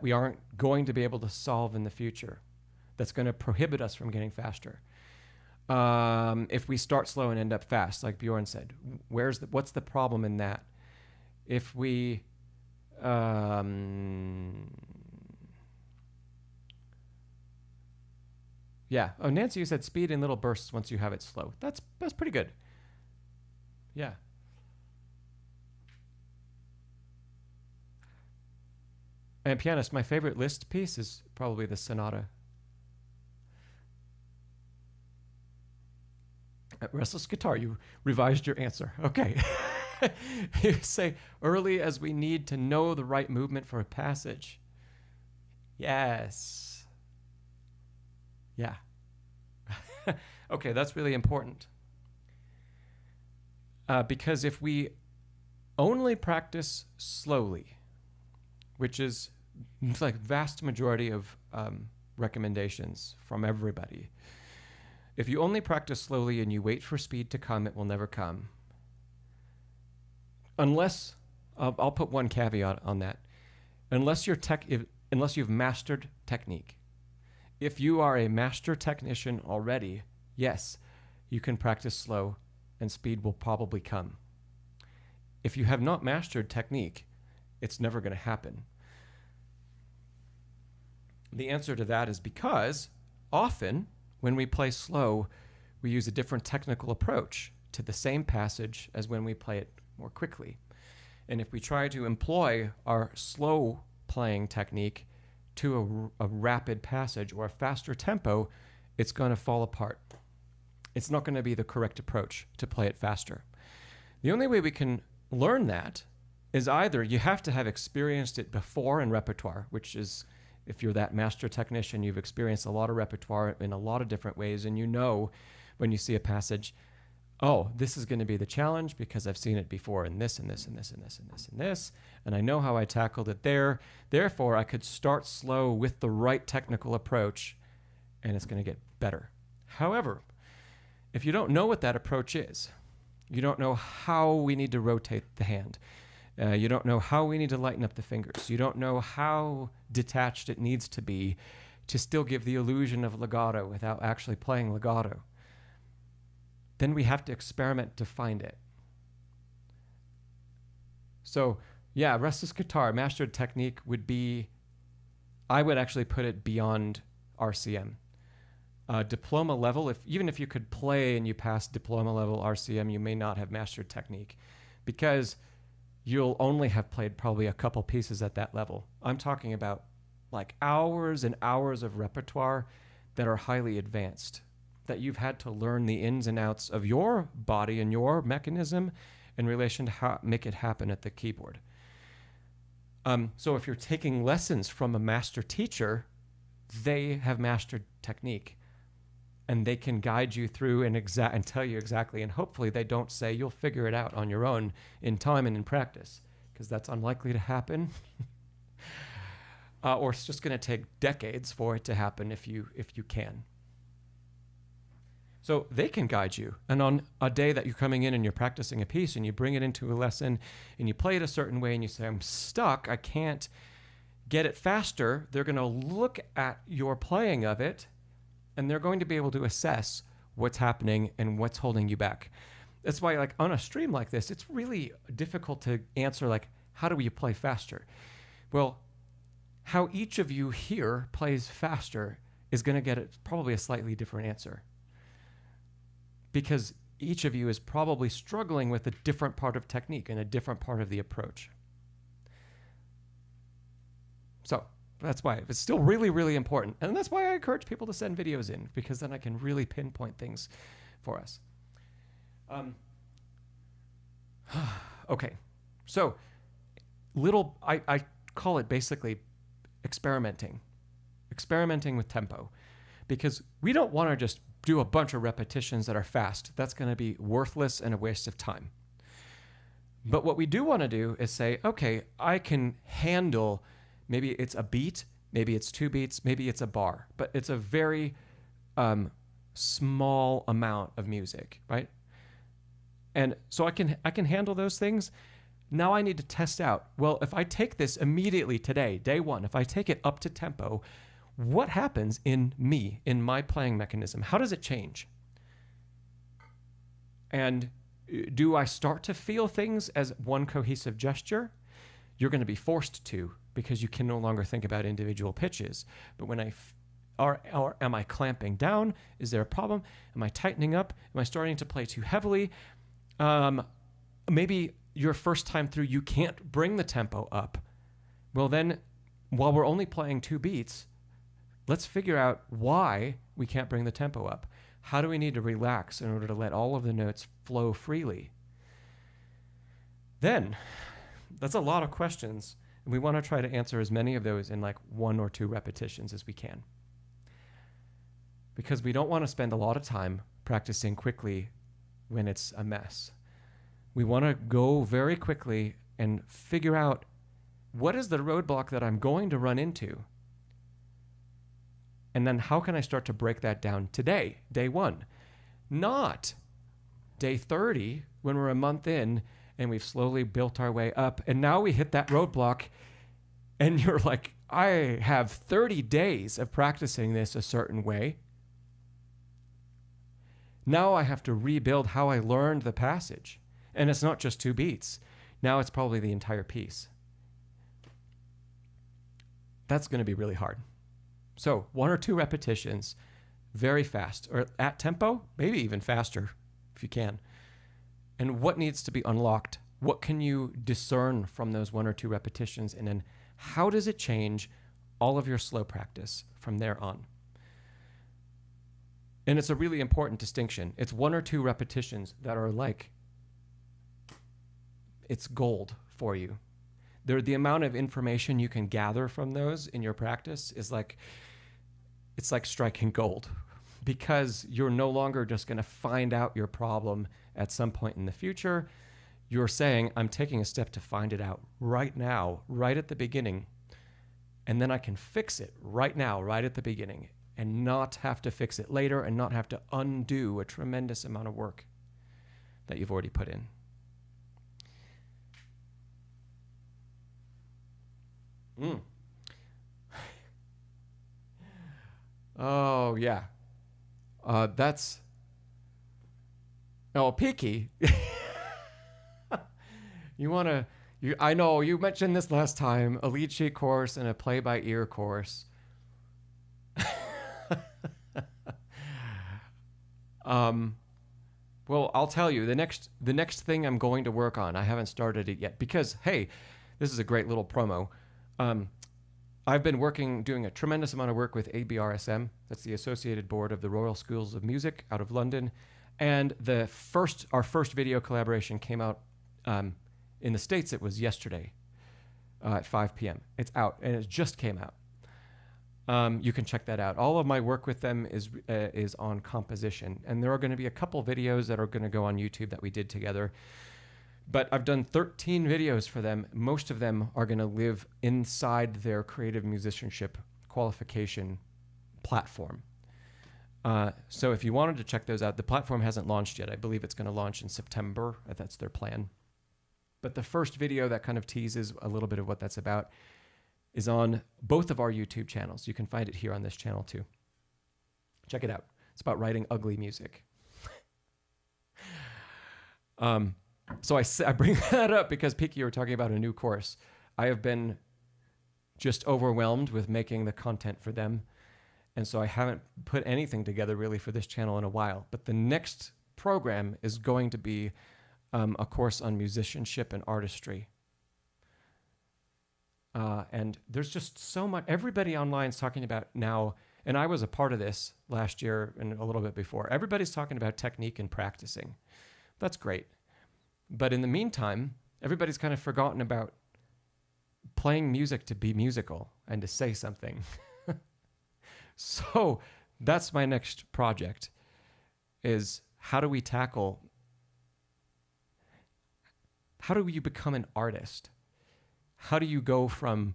we aren't going to be able to solve in the future, that's going to prohibit us from getting faster? If we start slow and end up fast, like Bjorn said, what's the problem in that? If we yeah. Oh, Nancy, you said speed in little bursts once you have it slow. That's pretty good. Yeah. And pianist, my favorite Liszt piece is probably the sonata. Restless guitar, you revised your answer. Okay. You say, early as we need to know the right movement for a passage. Yes. Yeah. Okay, that's really important. Because if we only practice slowly, which is like vast majority of recommendations from everybody, if you only practice slowly and you wait for speed to come, it will never come. Unless, I'll put one caveat on that. Unless you've mastered technique. If you are a master technician already, yes, you can practice slow and speed will probably come. If you have not mastered technique, it's never going to happen. The answer to that is because often when we play slow, we use a different technical approach to the same passage as when we play it more quickly. And if we try to employ our slow playing technique to a rapid passage or a faster tempo, it's going to fall apart. It's not going to be the correct approach to play it faster. The only way we can learn that is either you have to have experienced it before in repertoire, which is, if you're that master technician, you've experienced a lot of repertoire in a lot of different ways, and you know when you see a passage, oh, this is going to be the challenge because I've seen it before in this and this and this and this and this and this, and I know how I tackled it there. Therefore, I could start slow with the right technical approach, and it's going to get better. However, if you don't know what that approach is, you don't know how we need to rotate the hand, you don't know how we need to lighten up the fingers, you don't know how detached it needs to be to still give the illusion of legato without actually playing legato, then we have to experiment to find it. So yeah, restless guitar, mastered technique would be, I would actually put it beyond RCM. Diploma level, even if you could play and you pass diploma level RCM, you may not have mastered technique because you'll only have played probably a couple pieces at that level. I'm talking about like hours and hours of repertoire that are highly advanced, that you've had to learn the ins and outs of your body and your mechanism in relation to how make it happen at the keyboard. So if you're taking lessons from a master teacher, they have mastered technique and they can guide you through and tell you exactly, and hopefully they don't say you'll figure it out on your own in time and in practice, because that's unlikely to happen. Or it's just going to take decades for it to happen if you can. So they can guide you. And on a day that you're coming in and you're practicing a piece and you bring it into a lesson and you play it a certain way and you say, I'm stuck, I can't get it faster, they're going to look at your playing of it and they're going to be able to assess what's happening and what's holding you back. That's why, like, on a stream like this, it's really difficult to answer, like, how do you play faster? Well, how each of you here plays faster is going to get probably a slightly different answer, because each of you is probably struggling with a different part of technique and a different part of the approach. So that's why it's still really, really important. And that's why I encourage people to send videos in, because then I can really pinpoint things for us. Okay, so I call it basically experimenting with tempo, because we don't want to just do a bunch of repetitions that are fast. That's going to be worthless and a waste of time. But what we do want to do is say, okay, I can handle, maybe it's a beat, maybe it's 2 beats, maybe it's a bar, but it's a very small amount of music, right? And so I can handle those things. Now I need to test out, well, if I take this immediately today, day one, if I take it up to tempo, what happens in me, in my playing mechanism? How does it change? And do I start to feel things as one cohesive gesture? You're going to be forced to, because you can no longer think about individual pitches. But when or am I clamping down? Is there a problem? Am I tightening up? Am I starting to play too heavily? Maybe your first time through, you can't bring the tempo up. Well, then while we're only playing 2 beats, let's figure out why we can't bring the tempo up. How do we need to relax in order to let all of the notes flow freely? Then, that's a lot of questions, and we want to try to answer as many of those in like 1 or 2 repetitions as we can. Because we don't want to spend a lot of time practicing quickly when it's a mess. We want to go very quickly and figure out what is the roadblock that I'm going to run into? And then how can I start to break that down today, day 1? Not day 30 when we're a month in and we've slowly built our way up. And now we hit that roadblock and you're like, I have 30 days of practicing this a certain way. Now I have to rebuild how I learned the passage. And it's not just 2 beats. Now it's probably the entire piece. That's going to be really hard. So 1 or 2 repetitions, very fast, or at tempo, maybe even faster if you can. And what needs to be unlocked? What can you discern from those 1 or 2 repetitions? And then how does it change all of your slow practice from there on? And it's a really important distinction. It's 1 or 2 repetitions that are like, it's gold for you. The amount of information you can gather from those in your practice is like, it's like striking gold, because you're no longer just going to find out your problem at some point in the future. You're saying, I'm taking a step to find it out right now, right at the beginning, and then I can fix it right now, right at the beginning, and not have to fix it later and not have to undo a tremendous amount of work that you've already put in. Oh, yeah. That's... Oh, picky. You want to... I know, you mentioned this last time, a lead sheet course and a play-by-ear course. Well, I'll tell you, the next thing I'm going to work on, I haven't started it yet, because, hey, this is a great little promo. I've been doing a tremendous amount of work with ABRSM. That's the Associated Board of the Royal Schools of Music out of London. And our first video collaboration came out in the States. It was yesterday at 5 p.m. It's out, and it just came out. You can check that out. All of my work with them is on composition, and there are going to be a couple videos that are going to go on YouTube that we did together. But I've done 13 videos for them. Most of them are going to live inside their creative musicianship qualification platform. So if you wanted to check those out, the platform hasn't launched yet. I believe it's going to launch in September. That's their plan. But the first video that kind of teases a little bit of what that's about is on both of our YouTube channels. You can find it here on this channel too. Check it out. It's about writing ugly music. So I bring that up because, Piki, you were talking about a new course. I have been just overwhelmed with making the content for them. And so I haven't put anything together really for this channel in a while. But the next program is going to be a course on musicianship and artistry. And there's just so much. Everybody online is talking about now, and I was a part of this last year and a little bit before. Everybody's talking about technique and practicing. That's great. But in the meantime, everybody's kind of forgotten about playing music to be musical and to say something. So that's my next project, is how do you become an artist? How do you go from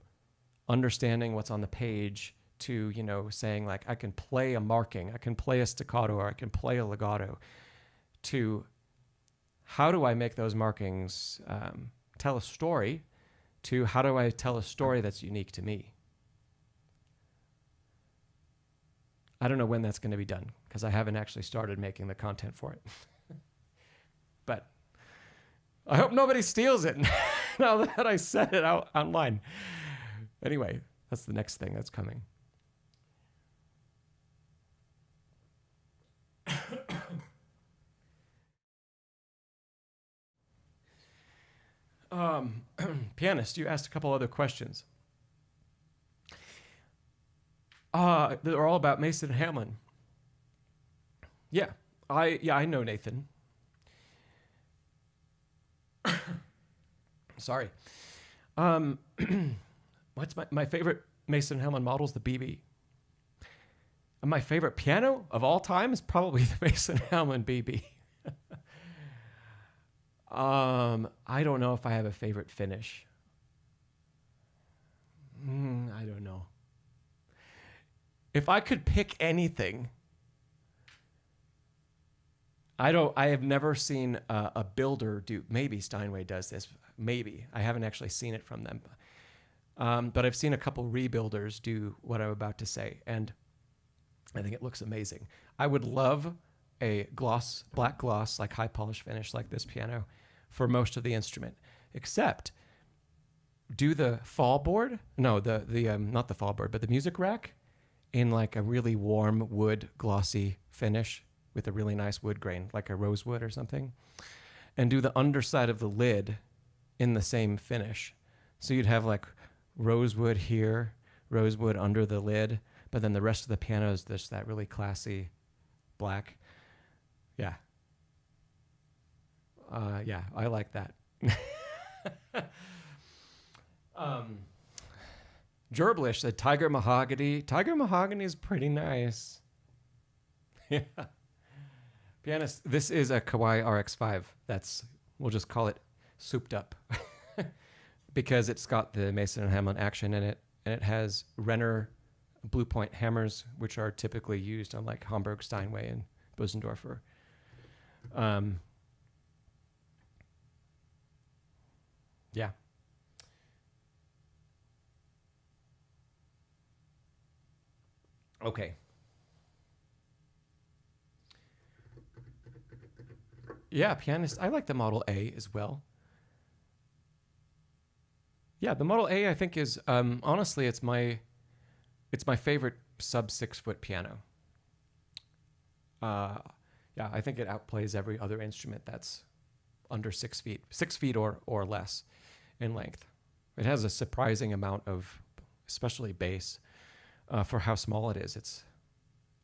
understanding what's on the page to, saying like, I can play a marking, I can play a staccato, or I can play a legato, to how do I make those markings tell a story, to how do I tell a story that's unique to me? I don't know when that's going to be done, because I haven't actually started making the content for it. But I hope nobody steals it now that I set it out online. Anyway, that's the next thing that's coming. Pianist, you asked a couple other questions. They're all about Mason Hamlin. Yeah, I know Nathan. Sorry. What's my favorite Mason Hamlin model is the BB. And my favorite piano of all time is probably the Mason Hamlin BB. I don't know if I have a favorite finish. I don't know. If I could pick anything, I have never seen a builder do. Maybe Steinway does this. Maybe I haven't actually seen it from them, but I've seen a couple rebuilders do what I'm about to say, and I think it looks amazing. I would love a black gloss, like high polish finish, like this piano, for most of the instrument, except do the fall board. No, the not the fall board, but the music rack in like a really warm wood glossy finish with a really nice wood grain, like a rosewood or something, and do the underside of the lid in the same finish. So you'd have like rosewood here, rosewood under the lid, but then the rest of the piano is just that really classy black. Yeah. Yeah, I like that. Gerblish said Tiger Mahogany. Tiger Mahogany is pretty nice. Yeah. Pianist, this is a Kawai RX5. We'll just call it souped up because it's got the Mason and Hamlin action in it, and it has Renner Blue Point hammers, which are typically used on like Hamburg, Steinway, and Bösendorfer. Yeah. Okay. Yeah, Pianist. I like the Model A as well. Yeah, the Model A I think is honestly it's my favorite sub 6 foot piano. Yeah, I think it outplays every other instrument that's under 6 feet, 6 feet or less in length. It has a surprising amount of, especially bass, for how small it is.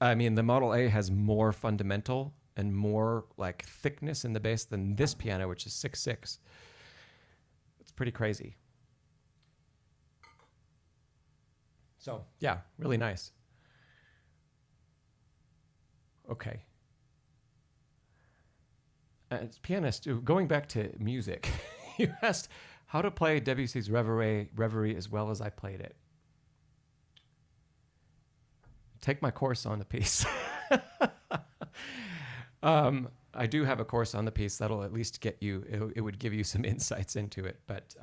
I mean, the Model A has more fundamental and more like thickness in the bass than this piano, which is 6'6". It's pretty crazy. So yeah, really nice. Okay. As pianist, going back to music, you asked how to play Debussy's Reverie as well as I played it. Take my course on the piece. I do have a course on the piece that'll at least get you, it would give you some insights into it, but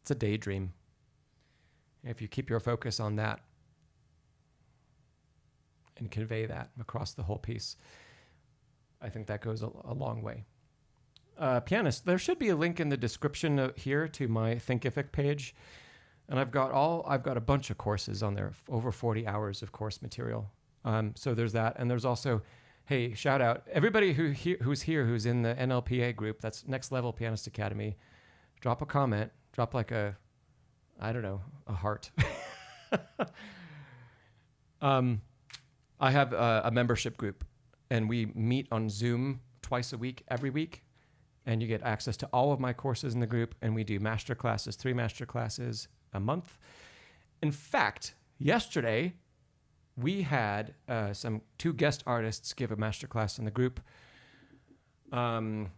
it's a daydream. If you keep your focus on that and convey that across the whole piece, I think that goes a long way. Pianist, there should be a link in the description here to my Thinkific page. And I've got a bunch of courses on there, over 40 hours of course material. So there's that. And there's also, hey, shout out, everybody who's here, who's in the NLPA group, that's Next Level Pianist Academy, drop a comment, drop like a heart. I have a membership group, and we meet on Zoom twice a week, every week. And you get access to all of my courses in the group. And we do 3 master classes a month. In fact, yesterday we had 2 guest artists give a masterclass in the group. Elvire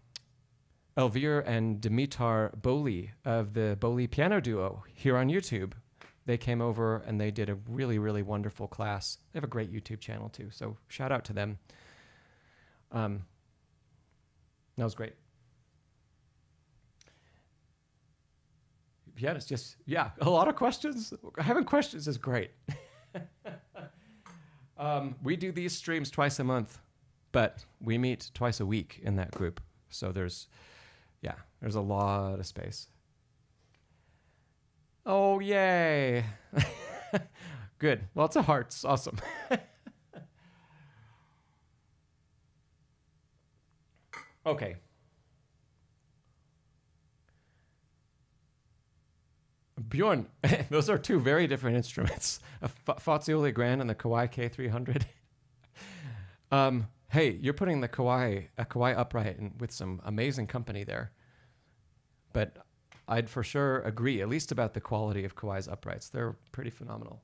and Dimitar Boli of the Boli Piano Duo here on YouTube. They came over and they did a really, really wonderful class. They have a great YouTube channel too, so shout out to them. That was great. Yeah, it's just, yeah, a lot of questions. Having questions is great. We do these streams twice a month, but we meet twice a week in that group. So there's a lot of space. Oh, yay. Good. Lots of hearts. Awesome. Okay. Bjorn, those are two very different instruments. A Fazioli Grand and the Kawai K300. Hey, you're putting a Kawai upright and with some amazing company there. But I'd for sure agree, at least about the quality of Kawai's uprights. They're pretty phenomenal.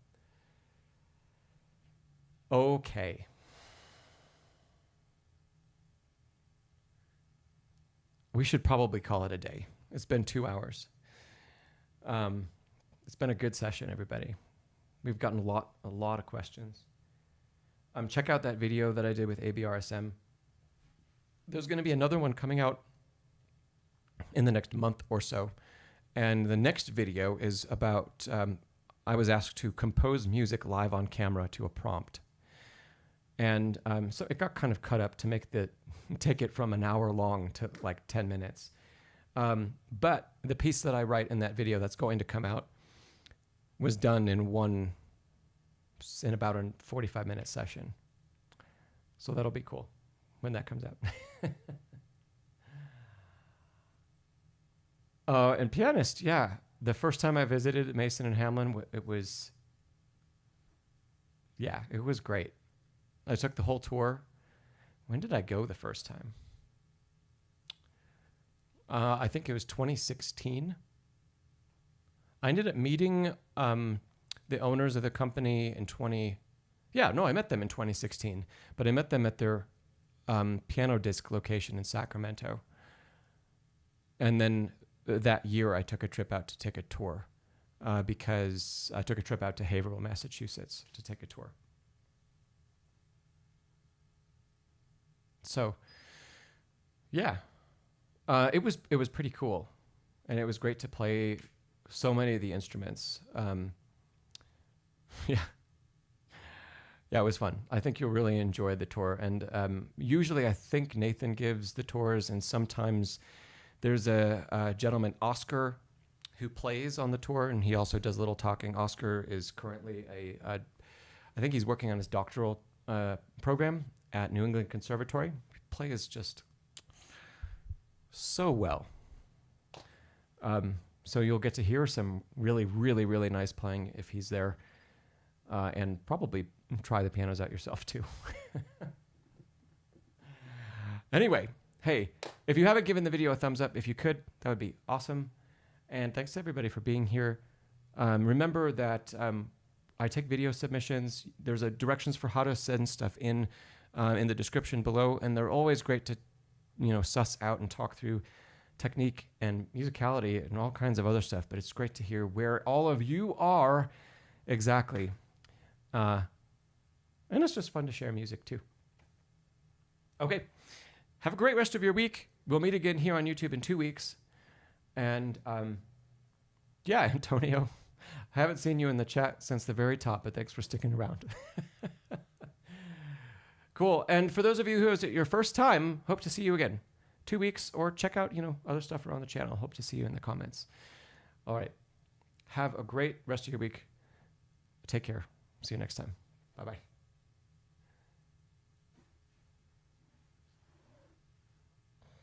Okay. We should probably call it a day. It's been 2 hours. It's been a good session, everybody. We've gotten a lot of questions. Check out that video that I did with ABRSM. There's going to be another one coming out in the next month or so. And the next video is about, I was asked to compose music live on camera to a prompt. And so it got kind of cut up to take it from an hour long to like 10 minutes. But the piece that I write in that video that's going to come out was done in about a 45-minute session. So that'll be cool when that comes out. And Pianist, yeah. The first time I visited Mason and Hamlin, it was great. I took the whole tour. When did I go the first time? I think it was 2016. I ended up meeting the owners of the company in I met them in 2016, but I met them at their piano disc location in Sacramento. And then that year I took a trip out to take a tour because I took a trip out to Haverhill, Massachusetts to take a tour. So, yeah, it was pretty cool, and it was great to play so many of the instruments. Yeah, it was fun. I think you'll really enjoy the tour. And usually, I think Nathan gives the tours, and sometimes there's a gentleman, Oscar, who plays on the tour, and he also does a little talking. Oscar is currently I think he's working on his doctoral program at New England Conservatory. He plays just so well. So you'll get to hear some really, really, really nice playing if he's there, and probably try the pianos out yourself too. Anyway, hey, if you haven't given the video a thumbs up, if you could, that would be awesome. And thanks to everybody for being here. Remember that I take video submissions. There's directions for how to send stuff in the description below, and they're always great to, suss out and talk through technique and musicality and all kinds of other stuff. But it's great to hear where all of you are exactly, and it's just fun to share music too. Okay, have a great rest of your week. We'll meet again here on YouTube in 2 weeks, and yeah, Antonio, I haven't seen you in the chat since the very top, but thanks for sticking around. Cool. And for those of you who is it your first time, hope to see you again. 2 weeks, or check out, other stuff around the channel. Hope to see you in the comments. All right. Have a great rest of your week. Take care. See you next time. Bye-bye.